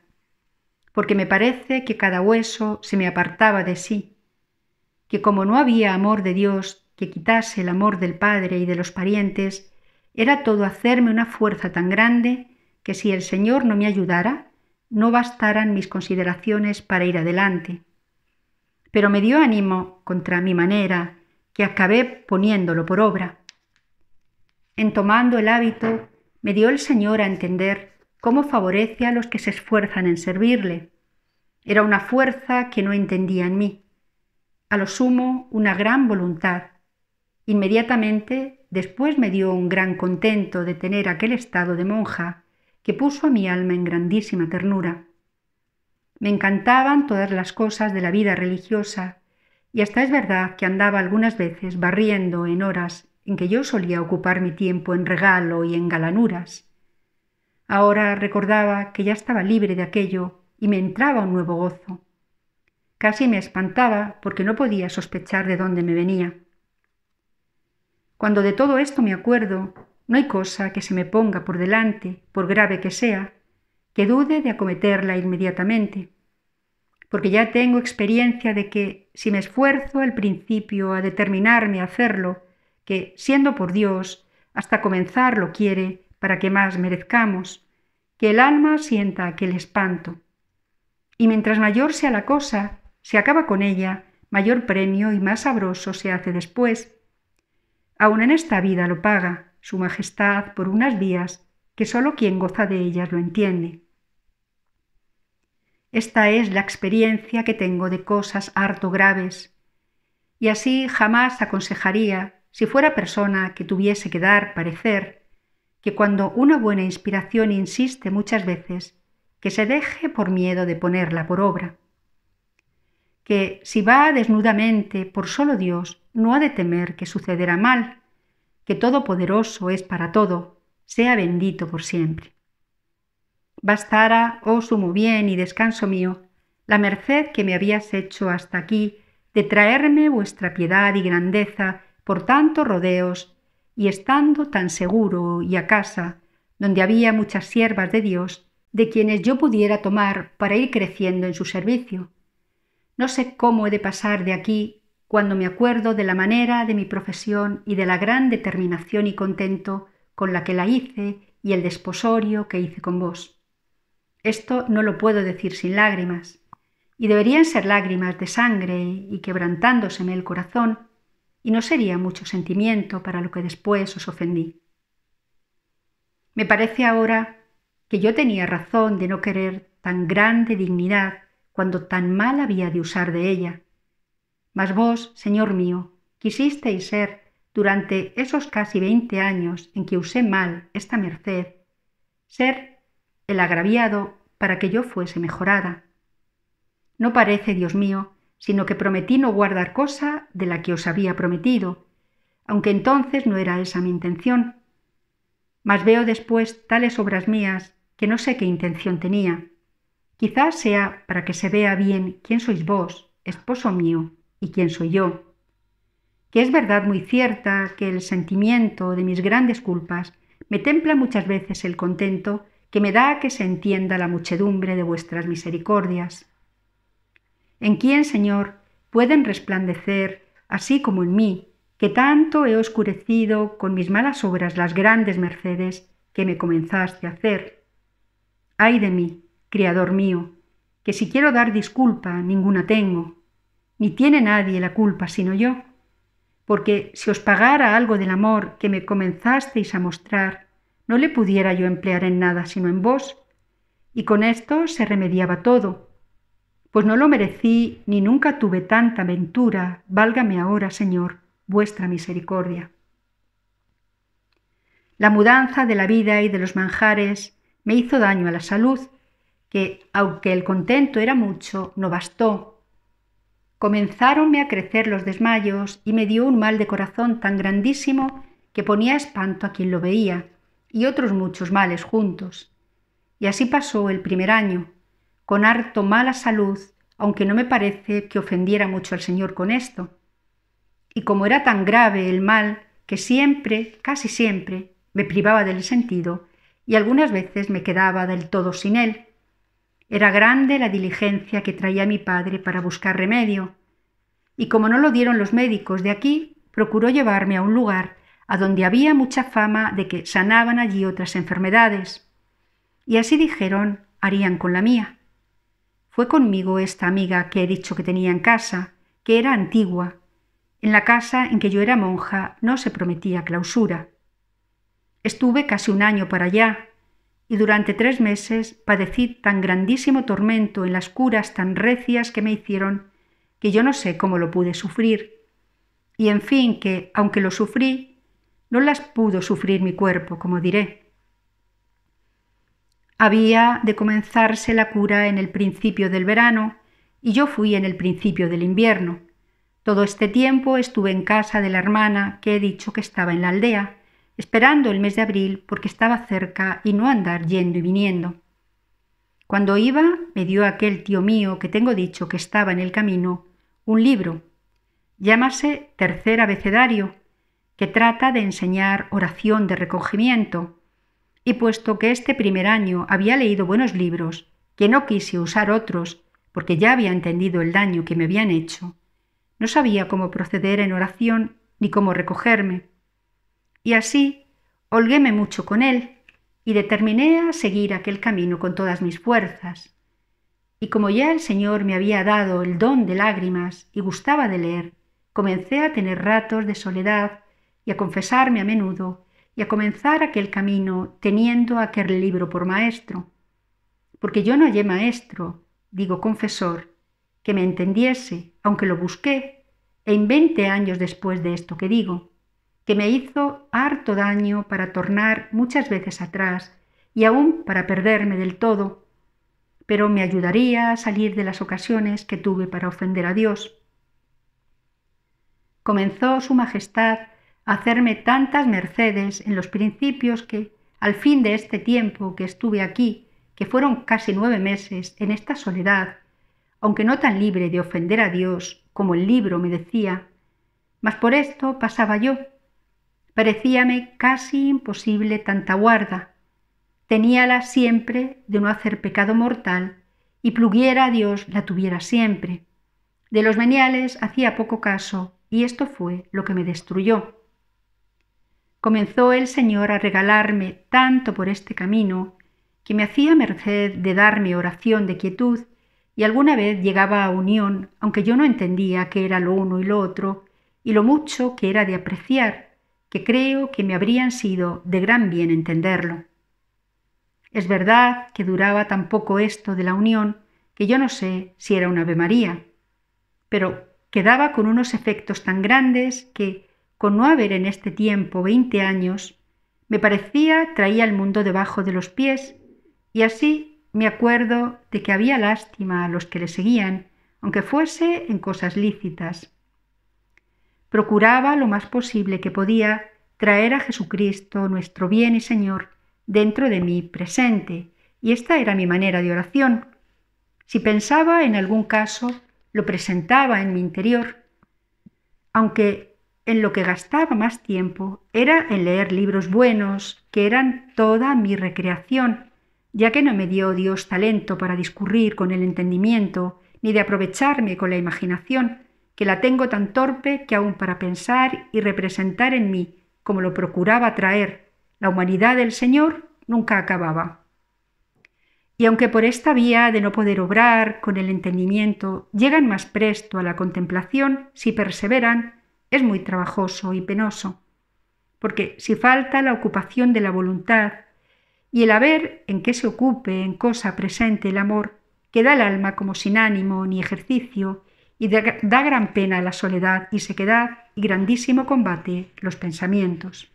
porque me parece que cada hueso se me apartaba de sí, que como no había amor de Dios que quitase el amor del Padre y de los parientes, era todo hacerme una fuerza tan grande que si el Señor no me ayudara, no bastaran mis consideraciones para ir adelante. Pero me dio ánimo contra mi manera, que acabé poniéndolo por obra. En tomando el hábito, me dio el Señor a entender cómo favorece a los que se esfuerzan en servirle. Era una fuerza que no entendía en mí. A lo sumo, una gran voluntad. Inmediatamente después me dio un gran contento de tener aquel estado de monja que puso a mi alma en grandísima ternura. Me encantaban todas las cosas de la vida religiosa, y hasta es verdad que andaba algunas veces barriendo en horas en que yo solía ocupar mi tiempo en regalo y en galanuras. Ahora recordaba que ya estaba libre de aquello y me entraba un nuevo gozo. Casi me espantaba porque no podía sospechar de dónde me venía. Cuando de todo esto me acuerdo, no hay cosa que se me ponga por delante, por grave que sea, que dude de acometerla inmediatamente, porque ya tengo experiencia de que, si me esfuerzo al principio a determinarme a hacerlo, que, siendo por Dios, hasta comenzar lo quiere para que más merezcamos, que el alma sienta aquel espanto. Y mientras mayor sea la cosa, se acaba con ella, mayor premio y más sabroso se hace después. Aun en esta vida lo paga su Majestad por unas vías que sólo quien goza de ellas lo entiende. Esta es la experiencia que tengo de cosas harto graves, y así jamás aconsejaría si fuera persona que tuviese que dar parecer, que cuando una buena inspiración insiste muchas veces, que se deje por miedo de ponerla por obra. Que si va desnudamente por solo Dios, no ha de temer que sucederá mal, que Todopoderoso es para todo, sea bendito por siempre. Bastara, oh sumo bien y descanso mío, la merced que me habías hecho hasta aquí, de traerme vuestra piedad y grandeza por tantos rodeos, y estando tan seguro y a casa, donde había muchas siervas de Dios, de quienes yo pudiera tomar para ir creciendo en su servicio. No sé cómo he de pasar de aquí cuando me acuerdo de la manera de mi profesión y de la gran determinación y contento con la que la hice y el desposorio que hice con vos. Esto no lo puedo decir sin lágrimas, y deberían ser lágrimas de sangre y quebrantándoseme el corazón, y no sería mucho sentimiento para lo que después os ofendí. Me parece ahora que yo tenía razón de no querer tan grande dignidad cuando tan mal había de usar de ella. Mas vos, Señor mío, quisisteis ser, durante esos casi 20 años en que usé mal esta merced, ser el agraviado para que yo fuese mejorada. No parece, Dios mío, sino que prometí no guardar cosa de la que os había prometido, aunque entonces no era esa mi intención. Mas veo después tales obras mías que no sé qué intención tenía. Quizás sea para que se vea bien quién sois vos, esposo mío, y quién soy yo. Que es verdad muy cierta que el sentimiento de mis grandes culpas me templa muchas veces el contento que me da que se entienda la muchedumbre de vuestras misericordias. ¿En quién, Señor, pueden resplandecer, así como en mí, que tanto he oscurecido con mis malas obras las grandes mercedes que me comenzaste a hacer? Ay de mí, Criador mío, que si quiero dar disculpa, ninguna tengo, ni tiene nadie la culpa sino yo, porque si os pagara algo del amor que me comenzasteis a mostrar, no le pudiera yo emplear en nada sino en vos, y con esto se remediaba todo, pues no lo merecí ni nunca tuve tanta ventura, válgame ahora, Señor, vuestra misericordia. La mudanza de la vida y de los manjares me hizo daño a la salud, que, aunque el contento era mucho, no bastó. Comenzáronme a crecer los desmayos y me dio un mal de corazón tan grandísimo que ponía espanto a quien lo veía, y otros muchos males juntos. Y así pasó el primer año, con harto mala salud, aunque no me parece que ofendiera mucho al Señor con esto. Y como era tan grave el mal que siempre, casi siempre, me privaba del sentido y algunas veces me quedaba del todo sin él. Era grande la diligencia que traía mi padre para buscar remedio, y como no lo dieron los médicos de aquí, procuró llevarme a un lugar a donde había mucha fama de que sanaban allí otras enfermedades. Y así dijeron, harían con la mía. Fue conmigo esta amiga que he dicho que tenía en casa, que era antigua. En la casa en que yo era monja no se prometía clausura. Estuve casi un año para allá, y durante 3 meses padecí tan grandísimo tormento en las curas tan recias que me hicieron, que yo no sé cómo lo pude sufrir, y en fin que, aunque lo sufrí, no las pudo sufrir mi cuerpo, como diré. Había de comenzarse la cura en el principio del verano, y yo fui en el principio del invierno. Todo este tiempo estuve en casa de la hermana que he dicho que estaba en la aldea, esperando el mes de abril porque estaba cerca y no andar yendo y viniendo. Cuando iba, me dio aquel tío mío que tengo dicho que estaba en el camino un libro. Llámase Tercer Abecedario, que trata de enseñar oración de recogimiento, y puesto que este primer año había leído buenos libros, que no quise usar otros porque ya había entendido el daño que me habían hecho, no sabía cómo proceder en oración ni cómo recogerme. Y así holguéme mucho con él y determiné a seguir aquel camino con todas mis fuerzas. Y como ya el Señor me había dado el don de lágrimas y gustaba de leer, comencé a tener ratos de soledad y a confesarme a menudo y a comenzar aquel camino teniendo aquel libro por maestro. Porque yo no hallé maestro, digo confesor, que me entendiese, aunque lo busqué, en 20 años después de esto que digo. que me hizo harto daño para tornar muchas veces atrás y aún para perderme del todo, pero me ayudaría a salir de las ocasiones que tuve para ofender a Dios. Comenzó Su Majestad a hacerme tantas mercedes en los principios que, al fin de este tiempo que estuve aquí, que fueron casi 9 meses en esta soledad, aunque no tan libre de ofender a Dios como el libro me decía, mas por esto pasaba yo. Parecíame casi imposible tanta guarda. Teníala siempre de no hacer pecado mortal y pluguiera a Dios la tuviera siempre. De los veniales hacía poco caso y esto fue lo que me destruyó. Comenzó el Señor a regalarme tanto por este camino que me hacía merced de darme oración de quietud y alguna vez llegaba a unión, aunque yo no entendía qué era lo uno y lo otro y lo mucho que era de apreciar, que creo que me habrían sido de gran bien entenderlo. Es verdad que duraba tan poco esto de la unión que yo no sé si era una Ave María, pero quedaba con unos efectos tan grandes que, con no haber en este tiempo 20 años, me parecía traía el mundo debajo de los pies, y así me acuerdo de que había lástima a los que le seguían, aunque fuese en cosas lícitas. Procuraba lo más posible que podía traer a Jesucristo, nuestro bien y Señor, dentro de mí presente, y esta era mi manera de oración. Si pensaba en algún caso, lo presentaba en mi interior, aunque en lo que gastaba más tiempo era en leer libros buenos, que eran toda mi recreación, ya que no me dio Dios talento para discurrir con el entendimiento, ni de aprovecharme con la imaginación, que la tengo tan torpe que aun para pensar y representar en mí, como lo procuraba traer, la humanidad del Señor, nunca acababa. Y aunque por esta vía de no poder obrar con el entendimiento llegan más presto a la contemplación, si perseveran, es muy trabajoso y penoso, porque si falta la ocupación de la voluntad y el haber en qué se ocupe en cosa presente el amor, queda el alma como sin ánimo ni ejercicio y da gran pena la soledad y sequedad y grandísimo combate los pensamientos.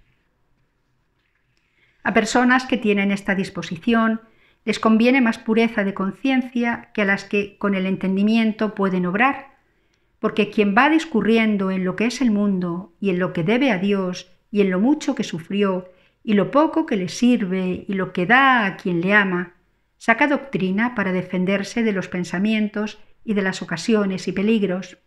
A personas que tienen esta disposición les conviene más pureza de conciencia que a las que con el entendimiento pueden obrar, porque quien va discurriendo en lo que es el mundo y en lo que debe a Dios y en lo mucho que sufrió y lo poco que le sirve y lo que da a quien le ama, saca doctrina para defenderse de los pensamientos y de las ocasiones y peligros.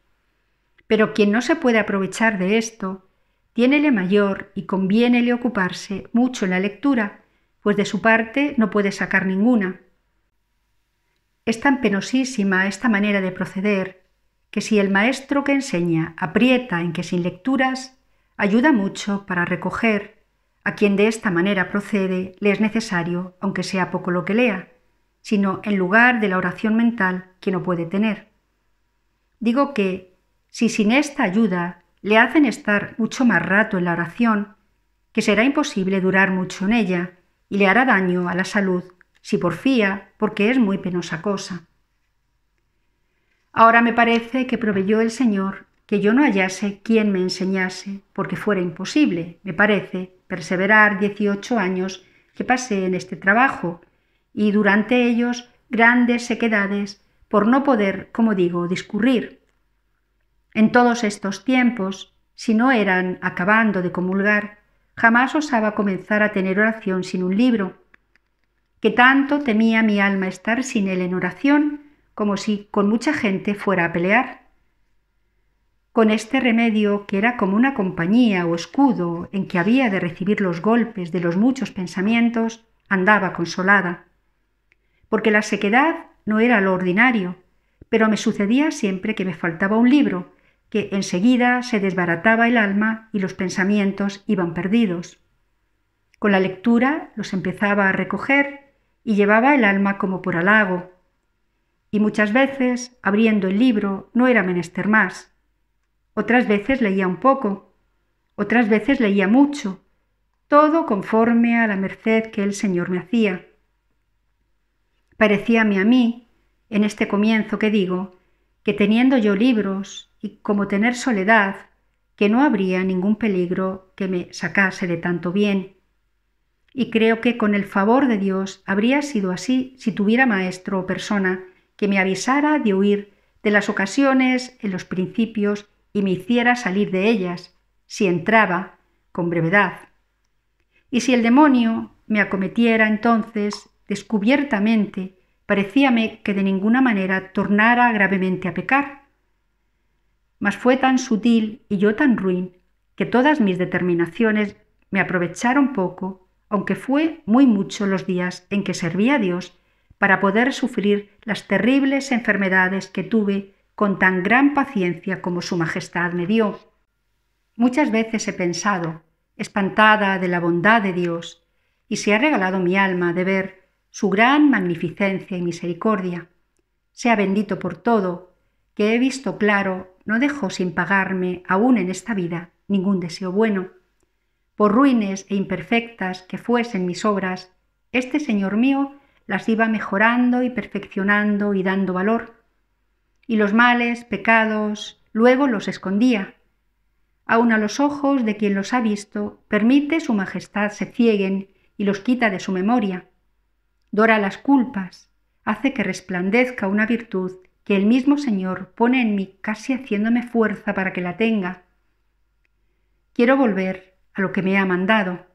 Pero quien no se puede aprovechar de esto, tiénele mayor y conviénele ocuparse mucho en la lectura, pues de su parte no puede sacar ninguna. Es tan penosísima esta manera de proceder, que si el maestro que enseña aprieta en que sin lecturas, ayuda mucho para recoger a quien de esta manera procede le es necesario, aunque sea poco lo que lea, sino en lugar de la oración mental que no puede tener. Digo que, si sin esta ayuda le hacen estar mucho más rato en la oración, que será imposible durar mucho en ella y le hará daño a la salud si porfía, porque es muy penosa cosa. Ahora me parece que proveyó el Señor que yo no hallase quien me enseñase, porque fuera imposible, me parece, perseverar 18 años que pasé en este trabajo, y durante ellos grandes sequedades por no poder, como digo, discurrir. En todos estos tiempos, si no eran acabando de comulgar, jamás osaba comenzar a tener oración sin un libro, que tanto temía mi alma estar sin él en oración, como si con mucha gente fuera a pelear. Con este remedio, que era como una compañía o escudo en que había de recibir los golpes de los muchos pensamientos, andaba consolada. Porque la sequedad no era lo ordinario, pero me sucedía siempre que me faltaba un libro, que enseguida se desbarataba el alma y los pensamientos iban perdidos. Con la lectura los empezaba a recoger y llevaba el alma como por halago. Y muchas veces, abriendo el libro, no era menester más. Otras veces leía un poco, otras veces leía mucho, todo conforme a la merced que el Señor me hacía. Parecíame a mí, en este comienzo que digo, que teniendo yo libros y como tener soledad, que no habría ningún peligro que me sacase de tanto bien. Y creo que con el favor de Dios habría sido así si tuviera maestro o persona que me avisara de huir de las ocasiones en los principios y me hiciera salir de ellas, si entraba, con brevedad. Y si el demonio me acometiera entonces, descubiertamente, parecíame que de ninguna manera tornara gravemente a pecar. Mas fue tan sutil y yo tan ruin que todas mis determinaciones me aprovecharon poco, aunque fue muy mucho los días en que serví a Dios para poder sufrir las terribles enfermedades que tuve con tan gran paciencia como su majestad me dio. Muchas veces he pensado, espantada de la bondad de Dios, y se ha regalado mi alma de ver su gran magnificencia y misericordia. Sea bendito por todo, que he visto claro, no dejó sin pagarme, aún en esta vida, ningún deseo bueno. Por ruines e imperfectas que fuesen mis obras, este Señor mío las iba mejorando y perfeccionando y dando valor. Y los males, pecados, luego los escondía. Aun a los ojos de quien los ha visto, permite su majestad se cieguen y los quita de su memoria. Dora las culpas, hace que resplandezca una virtud que el mismo Señor pone en mí casi haciéndome fuerza para que la tenga. Quiero volver a lo que me ha mandado.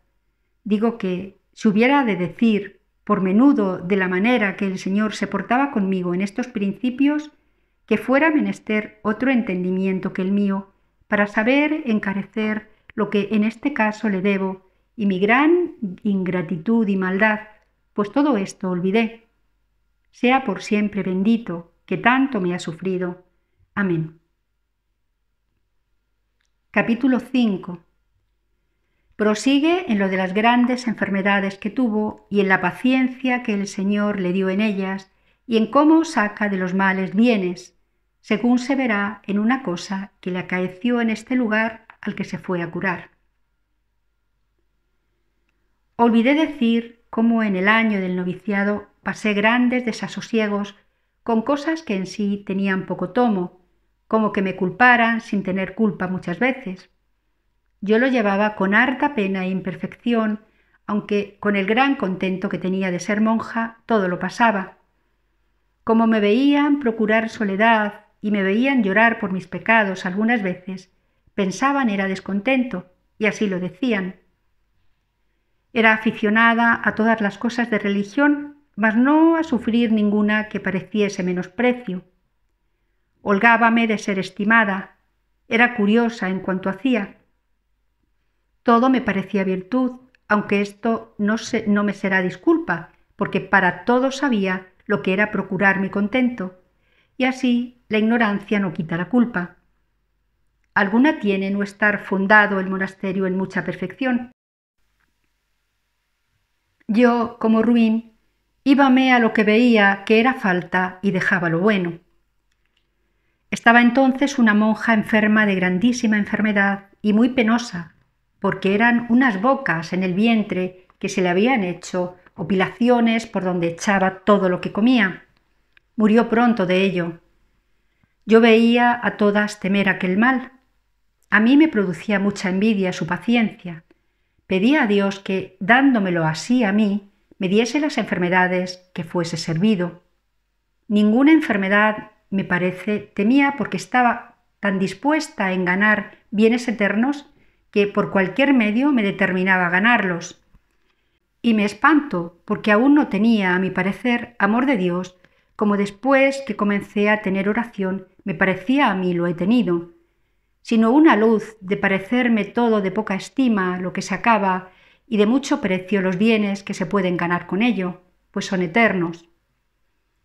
Digo que, si hubiera de decir por menudo de la manera que el Señor se portaba conmigo en estos principios, que fuera menester otro entendimiento que el mío, para saber encarecer lo que en este caso le debo y mi gran ingratitud y maldad, pues todo esto olvidé. Sea por siempre bendito, que tanto me ha sufrido. Amén. Capítulo 5. Prosigue en lo de las grandes enfermedades que tuvo y en la paciencia que el Señor le dio en ellas y en cómo saca de los males bienes, según se verá en una cosa que le acaeció en este lugar al que se fue a curar. Olvidé decir cómo en el año del noviciado pasé grandes desasosiegos con cosas que en sí tenían poco tomo, como que me culparan sin tener culpa muchas veces. Yo lo llevaba con harta pena e imperfección, aunque con el gran contento que tenía de ser monja todo lo pasaba. Como me veían procurar soledad y me veían llorar por mis pecados algunas veces, pensaban era descontento, y así lo decían. Era aficionada a todas las cosas de religión, mas no a sufrir ninguna que pareciese menosprecio. Holgábame de ser estimada, era curiosa en cuanto hacía. Todo me parecía virtud, aunque esto no me será disculpa, porque para todo sabía lo que era procurar mi contento, y así la ignorancia no quita la culpa. Alguna tiene no estar fundado el monasterio en mucha perfección. Yo, como ruin, íbame a lo que veía que era falta y dejaba lo bueno. Estaba entonces una monja enferma de grandísima enfermedad y muy penosa, porque eran unas bocas en el vientre que se le habían hecho opilaciones por donde echaba todo lo que comía. Murió pronto de ello. Yo veía a todas temer aquel mal. A mí me producía mucha envidia su paciencia. Pedía a Dios que, dándomelo así a mí, me diese las enfermedades que fuese servido. Ninguna enfermedad, me parece, temía porque estaba tan dispuesta en ganar bienes eternos que por cualquier medio me determinaba a ganarlos. Y me espanto porque aún no tenía, a mi parecer, amor de Dios, como después que comencé a tener oración me parecía a mí lo he tenido, sino una luz de parecerme todo de poca estima lo que se acaba y de mucho precio los bienes que se pueden ganar con ello, pues son eternos.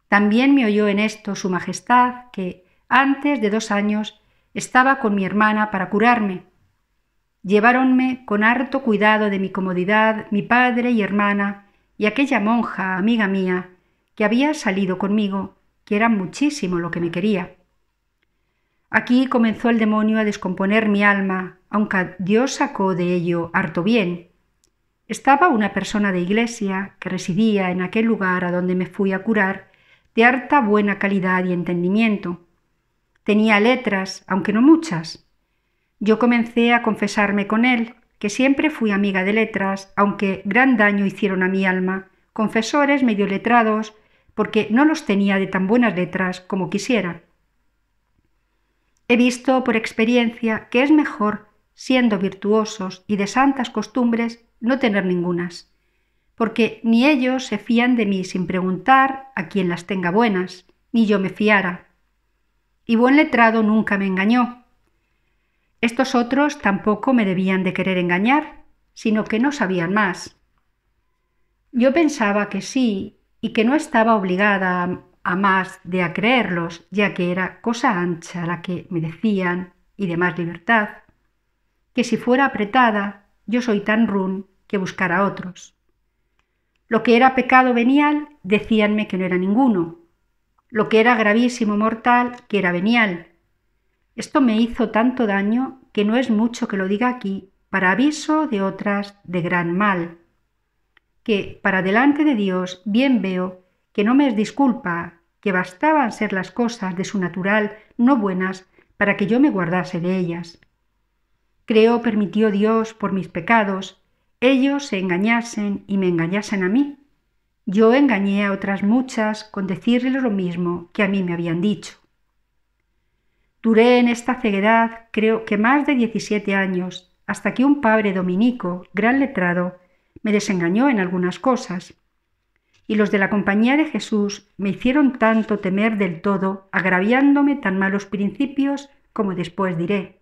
También me oyó en esto su majestad, que antes de 2 años estaba con mi hermana para curarme. Lleváronme con harto cuidado de mi comodidad mi padre y hermana y aquella monja, amiga mía, que había salido conmigo, que era muchísimo lo que me quería. Aquí comenzó el demonio a descomponer mi alma, aunque Dios sacó de ello harto bien. Estaba una persona de iglesia que residía en aquel lugar a donde me fui a curar, de harta buena calidad y entendimiento. Tenía letras, aunque no muchas. Yo comencé a confesarme con él, que siempre fui amiga de letras, aunque gran daño hicieron a mi alma, confesores medio letrados, porque no los tenía de tan buenas letras como quisiera. He visto por experiencia que es mejor, siendo virtuosos y de santas costumbres, no tener ningunas, porque ni ellos se fían de mí sin preguntar a quien las tenga buenas, ni yo me fiara. Y buen letrado nunca me engañó. Estos otros tampoco me debían de querer engañar, sino que no sabían más. Yo pensaba que sí, y que no estaba obligada a más de a creerlos, ya que era cosa ancha la que me decían y de más libertad, que si fuera apretada, yo soy tan run que buscara otros. Lo que era pecado venial, decíanme que no era ninguno. Lo que era gravísimo mortal, que era venial. Esto me hizo tanto daño que no es mucho que lo diga aquí, para aviso de otras de gran mal, que para delante de Dios bien veo que no me es disculpa, que bastaban ser las cosas de su natural no buenas para que yo me guardase de ellas. Creo permitió Dios por mis pecados, ellos se engañasen y me engañasen a mí. Yo engañé a otras muchas con decirles lo mismo que a mí me habían dicho. Duré en esta ceguedad creo que más de 17 años, hasta que un padre dominico, gran letrado, me desengañó en algunas cosas. Y los de la Compañía de Jesús me hicieron tanto temer del todo, agraviándome tan malos principios como después diré.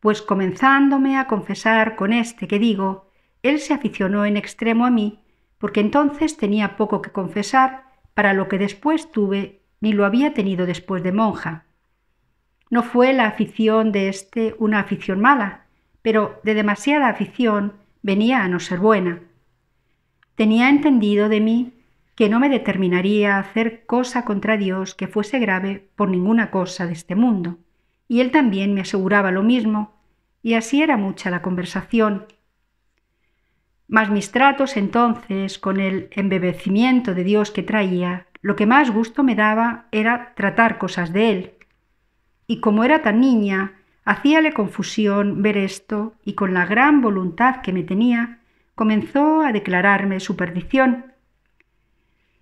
Pues comenzándome a confesar con este que digo, él se aficionó en extremo a mí, porque entonces tenía poco que confesar para lo que después tuve, ni lo había tenido después de monja. No fue la afición de éste una afición mala, pero de demasiada afición venía a no ser buena. Tenía entendido de mí que no me determinaría a hacer cosa contra Dios que fuese grave por ninguna cosa de este mundo, y él también me aseguraba lo mismo, y así era mucha la conversación. Mas mis tratos entonces, con el embebecimiento de Dios que traía, lo que más gusto me daba era tratar cosas de él. Y como era tan niña, hacíale confusión ver esto, y con la gran voluntad que me tenía, comenzó a declararme su perdición.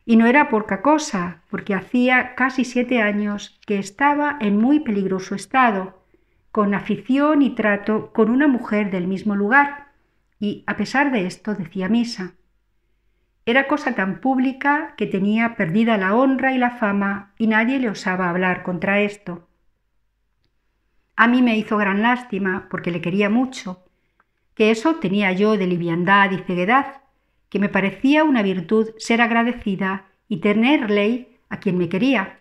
Y no era poca cosa, porque hacía casi 7 años que estaba en muy peligroso estado, con afición y trato con una mujer del mismo lugar, y a pesar de esto decía misa. Era cosa tan pública que tenía perdida la honra y la fama, y nadie le osaba hablar contra esto. A mí me hizo gran lástima, porque le quería mucho, que eso tenía yo de liviandad y ceguedad, que me parecía una virtud ser agradecida y tener ley a quien me quería.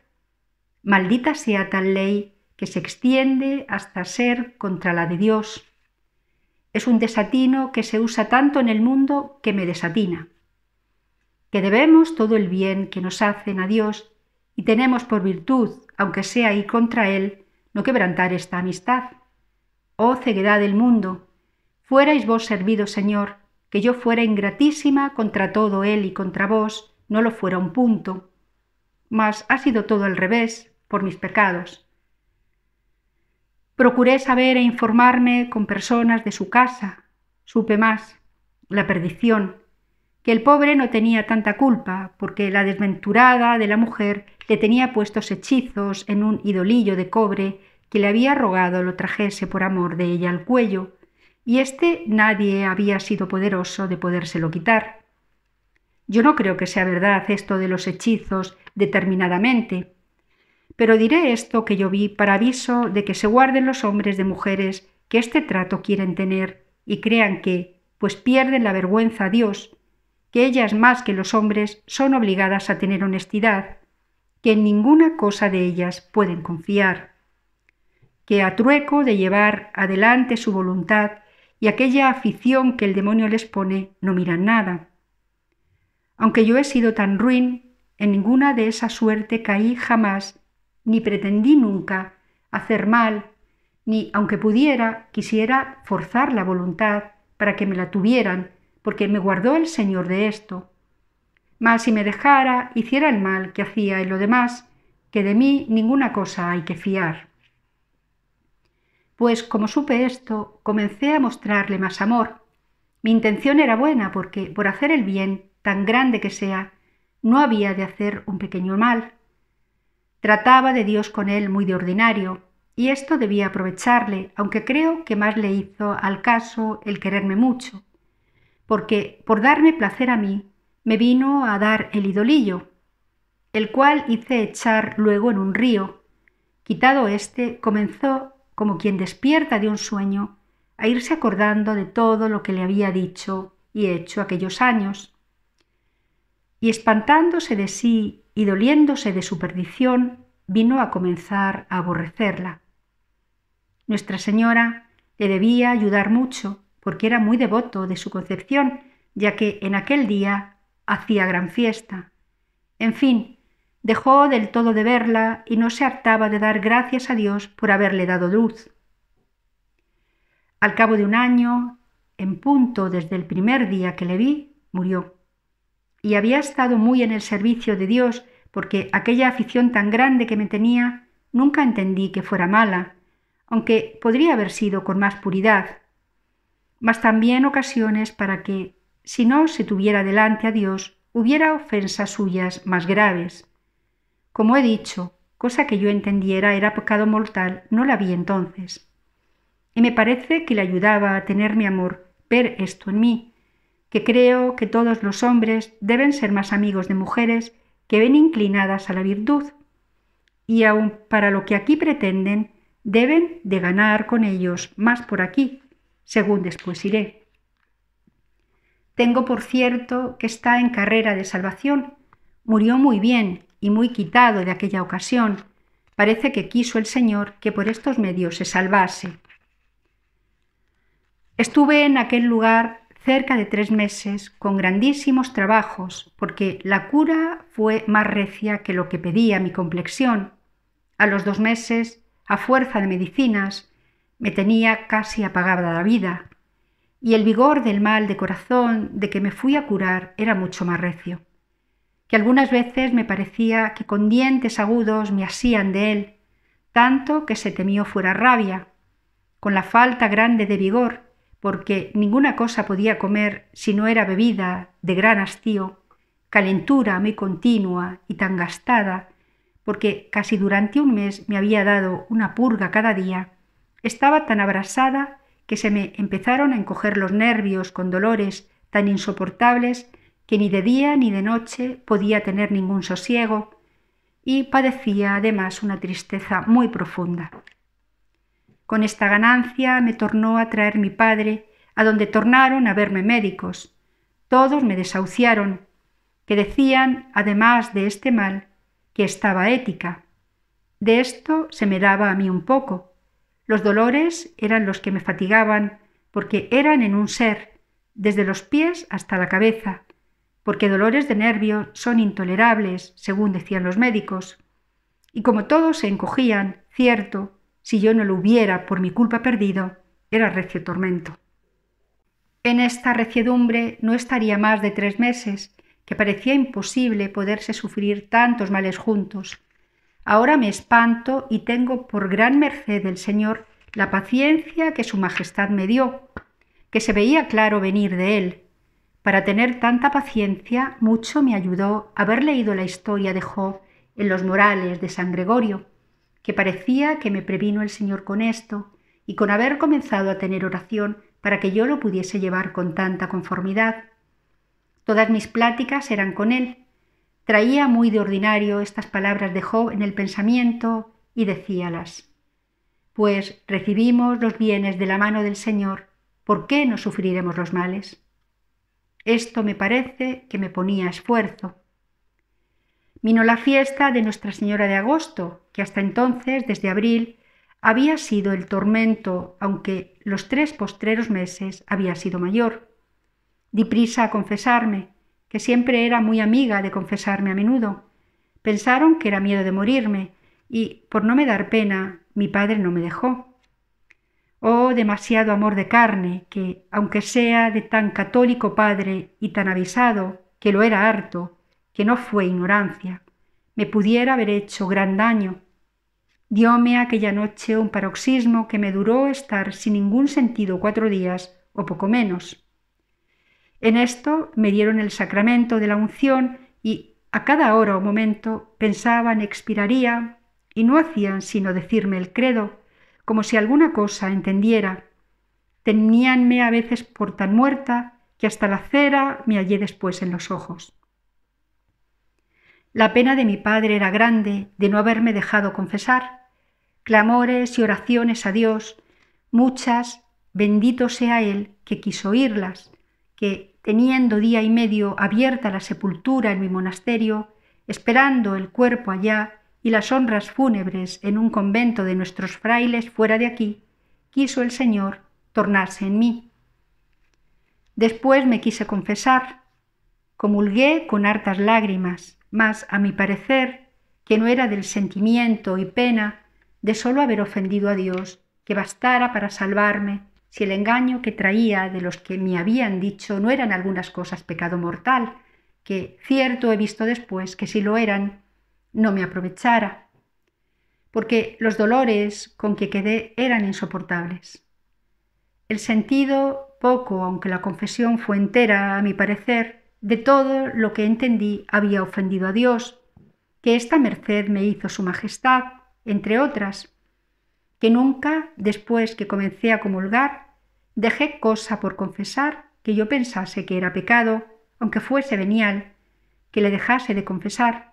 Maldita sea tal ley que se extiende hasta ser contra la de Dios. Es un desatino que se usa tanto en el mundo que me desatina. Que debemos todo el bien que nos hacen a Dios y tenemos por virtud, aunque sea ir contra Él, no quebrantar esta amistad. Oh ceguedad del mundo, fuerais vos servido, Señor, que yo fuera ingratísima contra todo Él y contra vos, no lo fuera un punto. Mas ha sido todo al revés, por mis pecados. Procuré saber e informarme con personas de su casa. Supe más, la perdición, que el pobre no tenía tanta culpa, porque la desventurada de la mujer le tenía puestos hechizos en un idolillo de cobre que le había rogado lo trajese por amor de ella al cuello, y nadie había sido poderoso de podérselo quitar. Yo no creo que sea verdad esto de los hechizos determinadamente, pero diré esto que yo vi para aviso de que se guarden los hombres de mujeres que este trato quieren tener y crean que, pues pierden la vergüenza a Dios, que ellas más que los hombres son obligadas a tener honestidad, que en ninguna cosa de ellas pueden confiar, que a trueco de llevar adelante su voluntad y aquella afición que el demonio les pone, no miran nada. Aunque yo he sido tan ruin, en ninguna de esa suerte caí jamás, ni pretendí nunca hacer mal, ni, aunque pudiera, quisiera forzar la voluntad para que me la tuvieran, porque me guardó el Señor de esto. Mas si me dejara, hiciera el mal que hacía y lo demás, que de mí ninguna cosa hay que fiar. Pues como supe esto, comencé a mostrarle más amor. Mi intención era buena porque, por hacer el bien, tan grande que sea, no había de hacer un pequeño mal. Trataba de Dios con él muy de ordinario, y esto debía aprovecharle, aunque creo que más le hizo al caso el quererme mucho, porque por darme placer a mí, me vino a dar el idolillo, el cual hice echar luego en un río. Quitado éste, comenzó, como quien despierta de un sueño, a irse acordando de todo lo que le había dicho y hecho aquellos años. Y espantándose de sí y doliéndose de su perdición, vino a comenzar a aborrecerla. Nuestra Señora le debía ayudar mucho, porque era muy devoto de su concepción, ya que en aquel día hacía gran fiesta. En fin, dejó del todo de verla y no se hartaba de dar gracias a Dios por haberle dado luz. Al cabo de un año, en punto desde el primer día que le vi, murió. Y había estado muy en el servicio de Dios, porque aquella afición tan grande que me tenía nunca entendí que fuera mala, aunque podría haber sido con más puridad, mas también ocasiones para que, si no se tuviera delante a Dios, hubiera ofensas suyas más graves. Como he dicho, cosa que yo entendiera era pecado mortal, no la vi entonces. Y me parece que le ayudaba a tener mi amor ver esto en mí, que creo que todos los hombres deben ser más amigos de mujeres que ven inclinadas a la virtud, y aun para lo que aquí pretenden, deben de ganar con ellos más por aquí, según después iré. Tengo por cierto que está en carrera de salvación. Murió muy bien y muy quitado de aquella ocasión. Parece que quiso el Señor que por estos medios se salvase. Estuve en aquel lugar cerca de 3 meses con grandísimos trabajos, porque la cura fue más recia que lo que pedía mi complexión. A los 2 meses, a fuerza de medicinas, me tenía casi apagada la vida, y el vigor del mal de corazón de que me fui a curar era mucho más recio, que algunas veces me parecía que con dientes agudos me asían de él, tanto que se temió fuera rabia, con la falta grande de vigor, porque ninguna cosa podía comer si no era bebida de gran hastío, calentura muy continua y tan gastada, porque casi durante un mes me había dado una purga cada día, estaba tan abrasada que se me empezaron a encoger los nervios con dolores tan insoportables que ni de día ni de noche podía tener ningún sosiego, y padecía además una tristeza muy profunda. Con esta ganancia me tornó a traer mi padre, a donde tornaron a verme médicos. Todos me desahuciaron, que decían, además de este mal, que estaba ética. De esto se me daba a mí un poco. Los dolores eran los que me fatigaban, porque eran en un ser, desde los pies hasta la cabeza, porque dolores de nervio son intolerables, según decían los médicos. Y como todos se encogían, cierto, si yo no lo hubiera por mi culpa perdido, era recio tormento. En esta reciedumbre no estaría más de 3 meses, que parecía imposible poderse sufrir tantos males juntos. Ahora me espanto y tengo por gran merced del Señor la paciencia que su Majestad me dio, que se veía claro venir de él. Para tener tanta paciencia mucho me ayudó haber leído la historia de Job en los Morales de San Gregorio, que parecía que me previno el Señor con esto, y con haber comenzado a tener oración para que yo lo pudiese llevar con tanta conformidad. Todas mis pláticas eran con él. Traía muy de ordinario estas palabras de Job en el pensamiento y decíalas: pues recibimos los bienes de la mano del Señor, ¿por qué no sufriremos los males? Esto me parece que me ponía esfuerzo. Vino la fiesta de Nuestra Señora de agosto, que hasta entonces, desde abril, había sido el tormento, aunque los 3 postreros meses había sido mayor. Di prisa a confesarme, que siempre era muy amiga de confesarme a menudo. Pensaron que era miedo de morirme, y, por no me dar pena, mi padre no me dejó. Oh, demasiado amor de carne, que, aunque sea de tan católico padre y tan avisado, que lo era harto, que no fue ignorancia, me pudiera haber hecho gran daño. Dióme aquella noche un paroxismo que me duró estar sin ningún sentido 4 días o poco menos. En esto me dieron el sacramento de la unción y a cada hora o momento pensaban expiraría y no hacían sino decirme el credo, como si alguna cosa entendiera. Teníanme a veces por tan muerta que hasta la cera me hallé después en los ojos. La pena de mi padre era grande de no haberme dejado confesar. Clamores y oraciones a Dios, muchas, bendito sea Él que quiso oírlas, que, teniendo día y medio abierta la sepultura en mi monasterio, esperando el cuerpo allá y las honras fúnebres en un convento de nuestros frailes fuera de aquí, quiso el Señor tornarse en mí. Después me quise confesar, comulgué con hartas lágrimas, mas a mi parecer, que no era del sentimiento y pena de solo haber ofendido a Dios, que bastara para salvarme, si el engaño que traía de los que me habían dicho no eran algunas cosas pecado mortal, que cierto he visto después que si lo eran, no me aprovechara, porque los dolores con que quedé eran insoportables. El sentido, poco, aunque la confesión fue entera, a mi parecer, de todo lo que entendí había ofendido a Dios, que esta merced me hizo su majestad, entre otras, que nunca, después que comencé a comulgar, dejé cosa por confesar que yo pensase que era pecado, aunque fuese venial, que le dejase de confesar.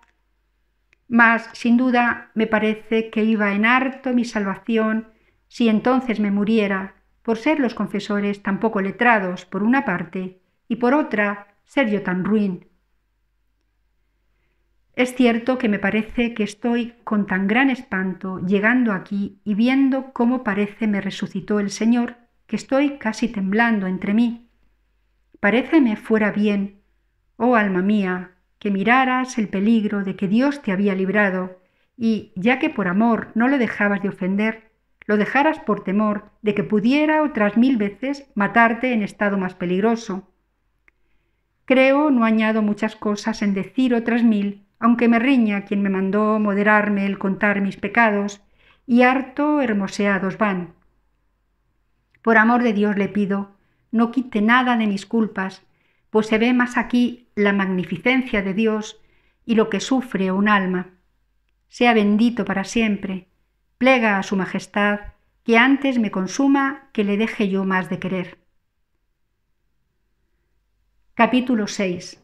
Mas, sin duda, me parece que iba en harto mi salvación si entonces me muriera, por ser los confesores tan poco letrados, por una parte, y por otra, ser yo tan ruin. Es cierto que me parece que estoy con tan gran espanto llegando aquí y viendo cómo parece me resucitó el Señor, que estoy casi temblando entre mí. Paréceme fuera bien, oh alma mía, que miraras el peligro de que Dios te había librado, y, ya que por amor no lo dejabas de ofender, lo dejaras por temor de que pudiera otras 1000 veces matarte en estado más peligroso. Creo no añado muchas cosas en decir otras 1000, aunque me riña quien me mandó moderarme el contar mis pecados, y harto hermoseados van. Por amor de Dios le pido, no quite nada de mis culpas, pues se ve más aquí la magnificencia de Dios y lo que sufre un alma. Sea bendito para siempre, plega a su majestad, que antes me consuma que le deje yo más de querer. Capítulo 6.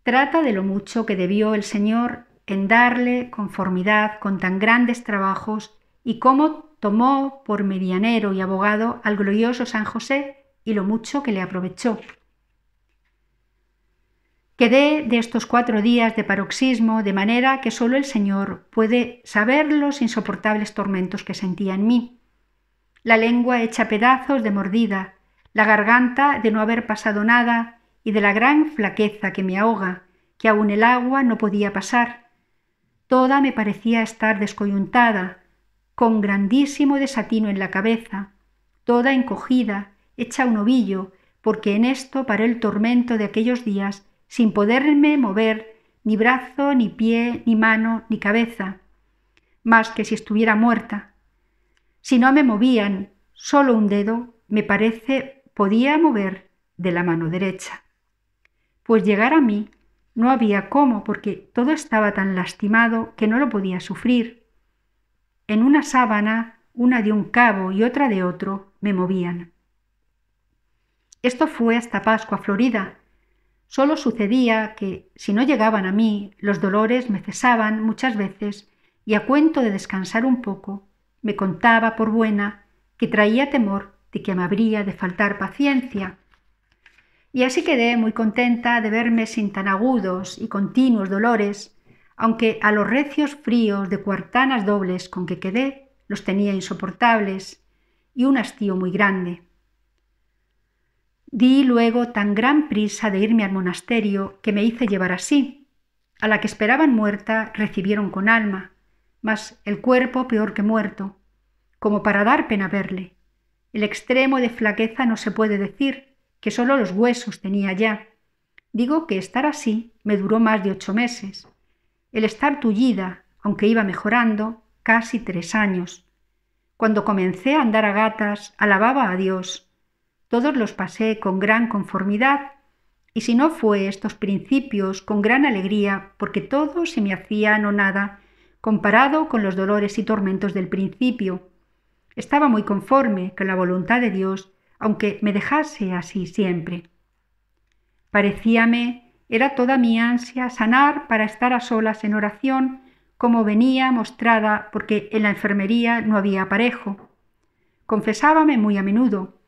Trata de lo mucho que debió el Señor en darle conformidad con tan grandes trabajos y cómo tomó por medianero y abogado al glorioso San José y lo mucho que le aprovechó. Quedé de estos 4 días de paroxismo de manera que solo el Señor puede saber los insoportables tormentos que sentía en mí. La lengua hecha pedazos de mordida, la garganta de no haber pasado nada y de la gran flaqueza que me ahoga, que aun el agua no podía pasar. Toda me parecía estar descoyuntada, con grandísimo desatino en la cabeza, toda encogida, hecha un ovillo, porque en esto paré el tormento de aquellos días sin poderme mover ni brazo, ni pie, ni mano, ni cabeza, más que si estuviera muerta. Si no me movían solo un dedo, me parece podía mover de la mano derecha. Pues llegar a mí no había cómo, porque todo estaba tan lastimado que no lo podía sufrir. En una sábana, una de un cabo y otra de otro, me movían. Esto fue hasta Pascua Florida. Solo sucedía que, si no llegaban a mí, los dolores me cesaban muchas veces y a cuento de descansar un poco, me contaba por buena que traía temor de que me habría de faltar paciencia. Y así quedé muy contenta de verme sin tan agudos y continuos dolores, aunque a los recios fríos de cuartanas dobles con que quedé los tenía insoportables y un hastío muy grande. Di luego tan gran prisa de irme al monasterio que me hice llevar así. A la que esperaban muerta recibieron con alma, mas el cuerpo peor que muerto, como para dar pena verle. El extremo de flaqueza no se puede decir, que solo los huesos tenía ya. Digo que estar así me duró más de 8 meses. El estar tullida, aunque iba mejorando, casi 3 años. Cuando comencé a andar a gatas, alababa a Dios. Todos los pasé con gran conformidad, y si no fue estos principios, con gran alegría, porque todo se me hacía no nada, comparado con los dolores y tormentos del principio. Estaba muy conforme con la voluntad de Dios, aunque me dejase así siempre. Parecíame, era toda mi ansia sanar para estar a solas en oración, como venía mostrada porque en la enfermería no había aparejo. Confesábame muy a menudo.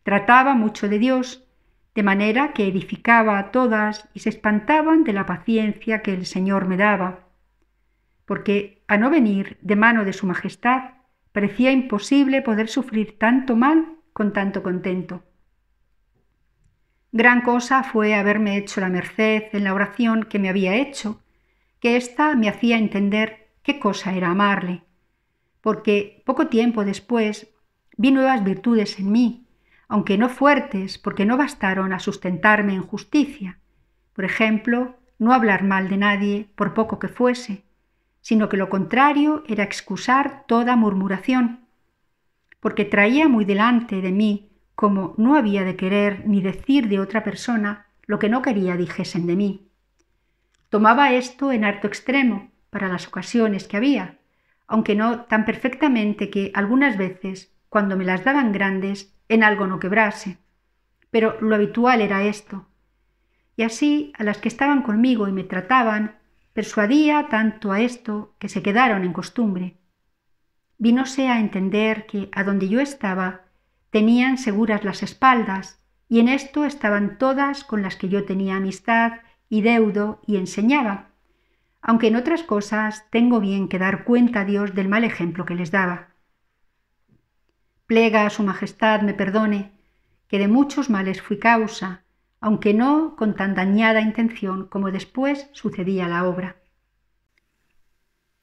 Trataba mucho de Dios, de manera que edificaba a todas y se espantaban de la paciencia que el Señor me daba. Porque a no venir de mano de su majestad, parecía imposible poder sufrir tanto mal con tanto contento. Gran cosa fue haberme hecho la merced en la oración que me había hecho, que ésta me hacía entender qué cosa era amarle, porque poco tiempo después vi nuevas virtudes en mí, aunque no fuertes, porque no bastaron a sustentarme en justicia. Por ejemplo, no hablar mal de nadie, por poco que fuese, sino que lo contrario era excusar toda murmuración, porque traía muy delante de mí como no había de querer ni decir de otra persona lo que no quería dijesen de mí. Tomaba esto en harto extremo para las ocasiones que había, aunque no tan perfectamente que algunas veces, cuando me las daban grandes, en algo no quebrase. Pero lo habitual era esto. Y así a las que estaban conmigo y me trataban, persuadía tanto a esto que se quedaron en costumbre. Vínose a entender que a donde yo estaba tenían seguras las espaldas, y en esto estaban todas con las que yo tenía amistad y deudo y enseñaba, aunque en otras cosas tengo bien que dar cuenta a Dios del mal ejemplo que les daba. Plega a su majestad me perdone, que de muchos males fui causa, aunque no con tan dañada intención como después sucedía la obra.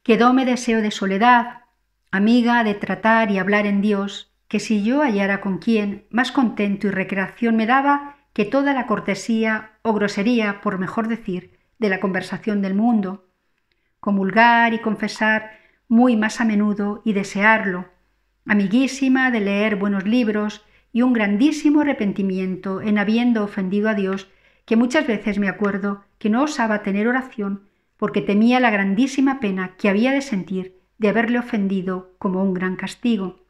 Quedóme deseo de soledad, amiga de tratar y hablar en Dios, que si yo hallara con quien, más contento y recreación me daba que toda la cortesía o grosería, por mejor decir, de la conversación del mundo. Comulgar y confesar muy más a menudo y desearlo, amiguísima de leer buenos libros y un grandísimo arrepentimiento en habiendo ofendido a Dios, que muchas veces me acuerdo que no osaba tener oración porque temía la grandísima pena que había de sentir de haberle ofendido como un gran castigo.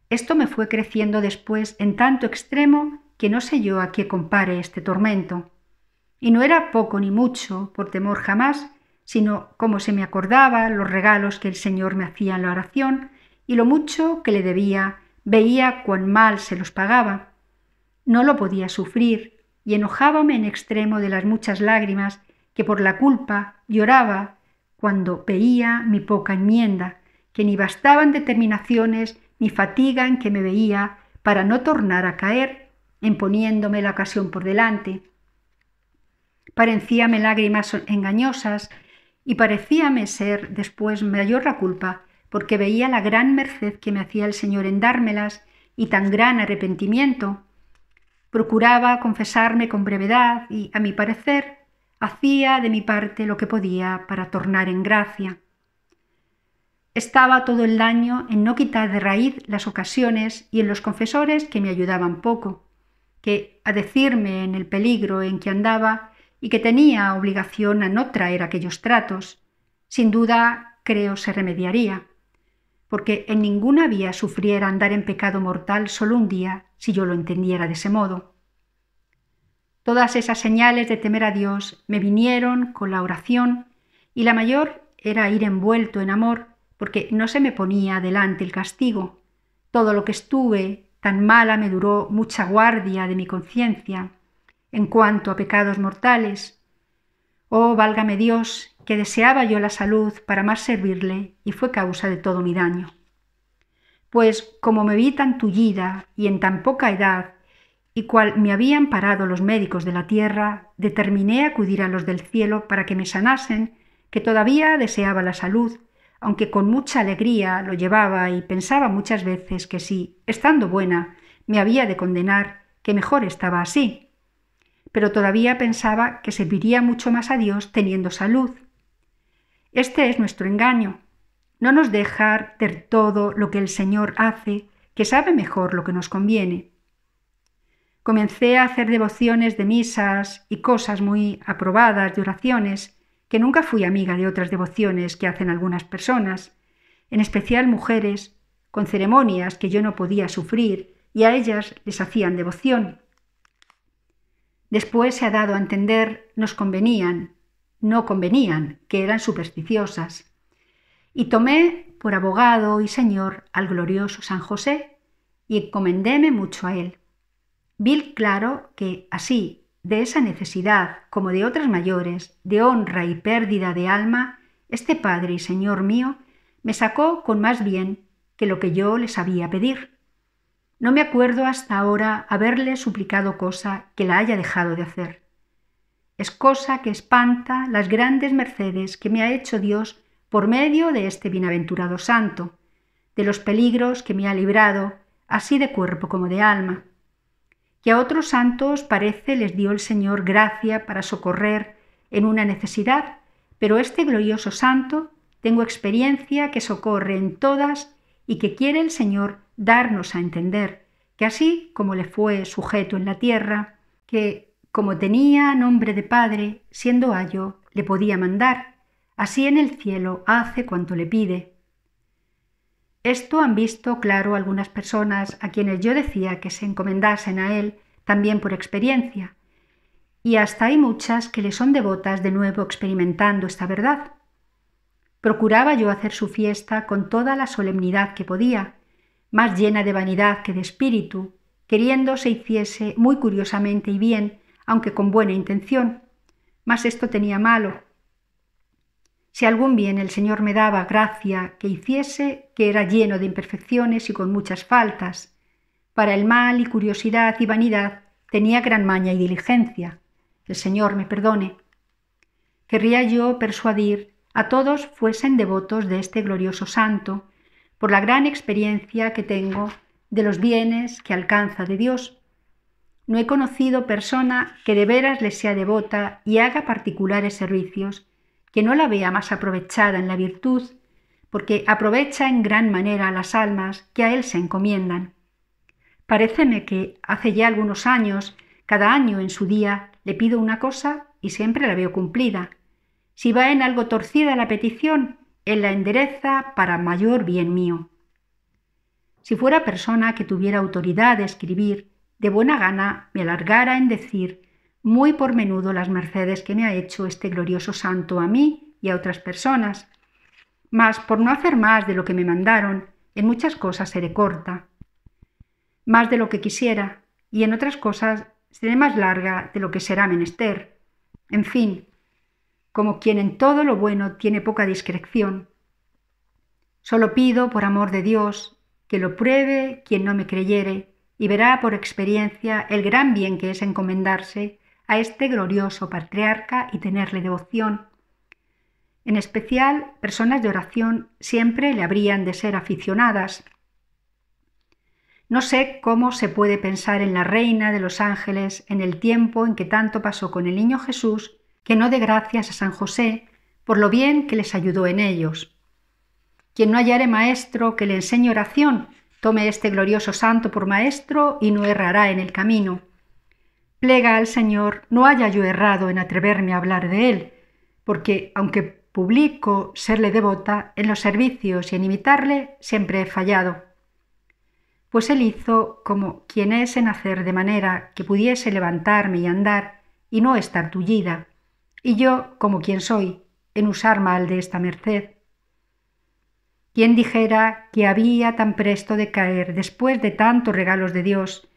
Esto me fue creciendo después en tanto extremo que no sé yo a qué compare este tormento. Y no era poco ni mucho, por temor jamás, sino como se me acordaba los regalos que el Señor me hacía en la oración y lo mucho que le debía, veía cuán mal se los pagaba. No lo podía sufrir y enojábame en extremo de las muchas lágrimas que por la culpa lloraba cuando veía mi poca enmienda, que ni bastaban determinaciones ni fatiga en que me veía para no tornar a caer, en poniéndome la ocasión por delante. Parecíame lágrimas engañosas y parecíame ser después mayor la culpa, porque veía la gran merced que me hacía el Señor en dármelas y tan gran arrepentimiento. Procuraba confesarme con brevedad y, a mi parecer, hacía de mi parte lo que podía para tornar en gracia. Estaba todo el daño en no quitar de raíz las ocasiones y en los confesores que me ayudaban poco, que a decirme en el peligro en que andaba y que tenía obligación a no traer aquellos tratos, sin duda creo se remediaría, porque en ninguna vía sufriera andar en pecado mortal solo un día si yo lo entendiera de ese modo. Todas esas señales de temer a Dios me vinieron con la oración y la mayor era ir envuelto en amor, porque no se me ponía delante el castigo. Todo lo que estuve tan mala me duró mucha guardia de mi conciencia en cuanto a pecados mortales. Oh, válgame Dios, que deseaba yo la salud para más servirle y fue causa de todo mi daño. Pues como me vi tan tullida y en tan poca edad, y cual me habían parado los médicos de la tierra, determiné acudir a los del cielo para que me sanasen, que todavía deseaba la salud, aunque con mucha alegría lo llevaba y pensaba muchas veces que si, estando buena, me había de condenar, que mejor estaba así. Pero todavía pensaba que serviría mucho más a Dios teniendo salud. Este es nuestro engaño. no nos deja hacer todo lo que el Señor hace, que sabe mejor lo que nos conviene. Comencé a hacer devociones de misas y cosas muy aprobadas de oraciones, que nunca fui amiga de otras devociones que hacen algunas personas, en especial mujeres, con ceremonias que yo no podía sufrir y a ellas les hacían devoción. Después se ha dado a entender no convenían, que eran supersticiosas. Y tomé por abogado y señor al glorioso San José y encomendéme mucho a él. Vi claro que así, de esa necesidad como de otras mayores, de honra y pérdida de alma, este Padre y Señor mío me sacó con más bien que lo que yo le sabía pedir. No me acuerdo hasta ahora haberle suplicado cosa que la haya dejado de hacer. Es cosa que espanta las grandes mercedes que me ha hecho Dios por medio de este bienaventurado santo, de los peligros que me ha librado, así de cuerpo como de alma. Que a otros santos parece les dio el Señor gracia para socorrer en una necesidad, pero este glorioso santo tengo experiencia que socorre en todas y que quiere el Señor darnos a entender, que así como le fue sujeto en la tierra, que como tenía nombre de Padre, siendo ayo, le podía mandar, así en el cielo hace cuanto le pide. Esto han visto claro algunas personas a quienes yo decía que se encomendasen a él también por experiencia, y hasta hay muchas que le son devotas de nuevo experimentando esta verdad. Procuraba yo hacer su fiesta con toda la solemnidad que podía, más llena de vanidad que de espíritu, queriendo se hiciese muy curiosamente y bien, aunque con buena intención, mas esto tenía malo. Si algún bien el Señor me daba gracia que hiciese, que era lleno de imperfecciones y con muchas faltas. Para el mal y curiosidad y vanidad tenía gran maña y diligencia. El Señor me perdone. Querría yo persuadir a todos fuesen devotos de este glorioso santo, por la gran experiencia que tengo de los bienes que alcanza de Dios. No he conocido persona que de veras le sea devota y haga particulares servicios, que no la vea más aprovechada en la virtud, porque aprovecha en gran manera a las almas que a él se encomiendan. Paréceme que hace ya algunos años, cada año en su día, le pido una cosa y siempre la veo cumplida. Si va en algo torcida la petición, él la endereza para mayor bien mío. Si fuera persona que tuviera autoridad de escribir, de buena gana me alargara en decir muy por menudo las mercedes que me ha hecho este glorioso santo a mí y a otras personas. Mas por no hacer más de lo que me mandaron, en muchas cosas seré corta, más de lo que quisiera, y en otras cosas seré más larga de lo que será menester. En fin, como quien en todo lo bueno tiene poca discreción. Solo pido, por amor de Dios, que lo pruebe quien no me creyere, y verá por experiencia el gran bien que es encomendarse a este glorioso patriarca y tenerle devoción. En especial, personas de oración siempre le habrían de ser aficionadas. No sé cómo se puede pensar en la reina de los ángeles en el tiempo en que tanto pasó con el niño Jesús, que no dé gracias a San José por lo bien que les ayudó en ellos. Quien no hallare maestro que le enseñe oración, tome este glorioso santo por maestro y no errará en el camino. Plega al Señor no haya yo errado en atreverme a hablar de él, porque aunque publico serle devota, en los servicios y en imitarle siempre he fallado. Pues él hizo como quien es en hacer de manera que pudiese levantarme y andar y no estar tullida, y yo como quien soy, en usar mal de esta merced. ¿Quién dijera que había tan presto de caer después de tantos regalos de Dios,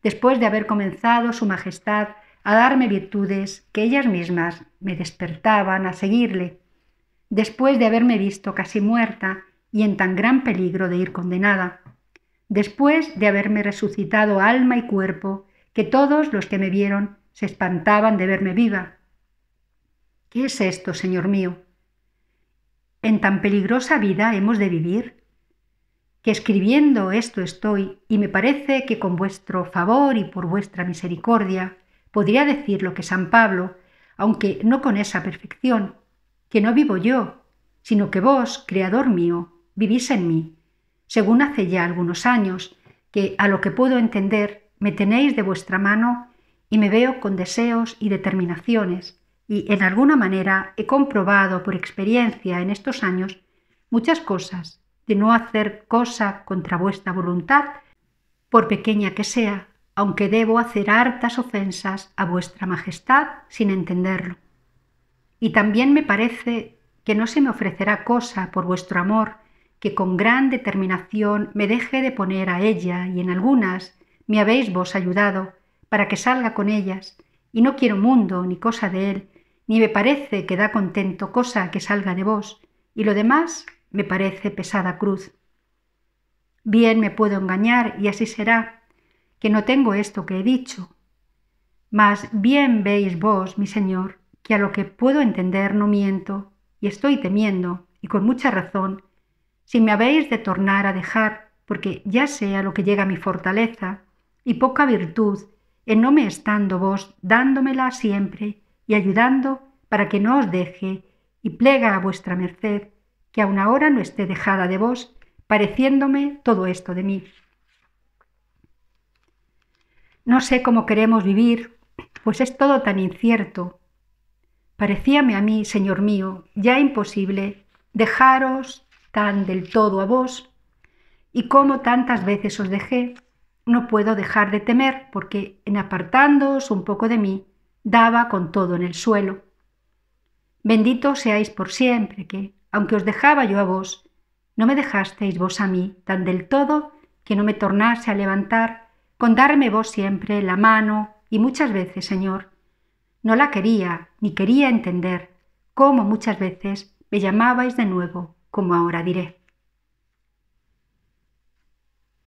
después de haber comenzado su majestad a darme virtudes que ellas mismas me despertaban a seguirle, después de haberme visto casi muerta y en tan gran peligro de ir condenada, después de haberme resucitado alma y cuerpo, que todos los que me vieron se espantaban de verme viva? ¿Qué es esto, Señor mío? ¿En tan peligrosa vida hemos de vivir? Que escribiendo esto estoy, y me parece que con vuestro favor y por vuestra misericordia podría decir lo que San Pablo, aunque no con esa perfección, que no vivo yo, sino que vos, Creador mío, vivís en mí, según hace ya algunos años, que a lo que puedo entender me tenéis de vuestra mano y me veo con deseos y determinaciones, y en alguna manera he comprobado por experiencia en estos años muchas cosas, de no hacer cosa contra vuestra voluntad, por pequeña que sea, aunque debo hacer hartas ofensas a vuestra majestad sin entenderlo. Y también me parece que no se me ofrecerá cosa por vuestro amor, que con gran determinación me deje de poner a ella, y en algunas me habéis vos ayudado para que salga con ellas, y no quiero mundo ni cosa de él, ni me parece que da contento cosa que salga de vos, y lo demás me parece pesada cruz. Bien me puedo engañar, y así será, que no tengo esto que he dicho. Mas bien veis vos, mi señor, que a lo que puedo entender no miento, y estoy temiendo, y con mucha razón, si me habéis de tornar a dejar, porque ya sé a lo que llega mi fortaleza, y poca virtud, en no me estando vos dándomela siempre, y ayudando para que no os deje, y plega a vuestra merced, que aun ahora no esté dejada de vos, pareciéndome todo esto de mí. No sé cómo queremos vivir, pues es todo tan incierto. Parecíame a mí, Señor mío, ya imposible dejaros tan del todo a vos, y como tantas veces os dejé, no puedo dejar de temer, porque en apartándoos un poco de mí, daba con todo en el suelo. Bendito seáis por siempre, que, aunque os dejaba yo a vos, no me dejasteis vos a mí tan del todo que no me tornase a levantar, con darme vos siempre la mano, y muchas veces, Señor, no la quería ni quería entender, cómo muchas veces me llamabais de nuevo, como ahora diré.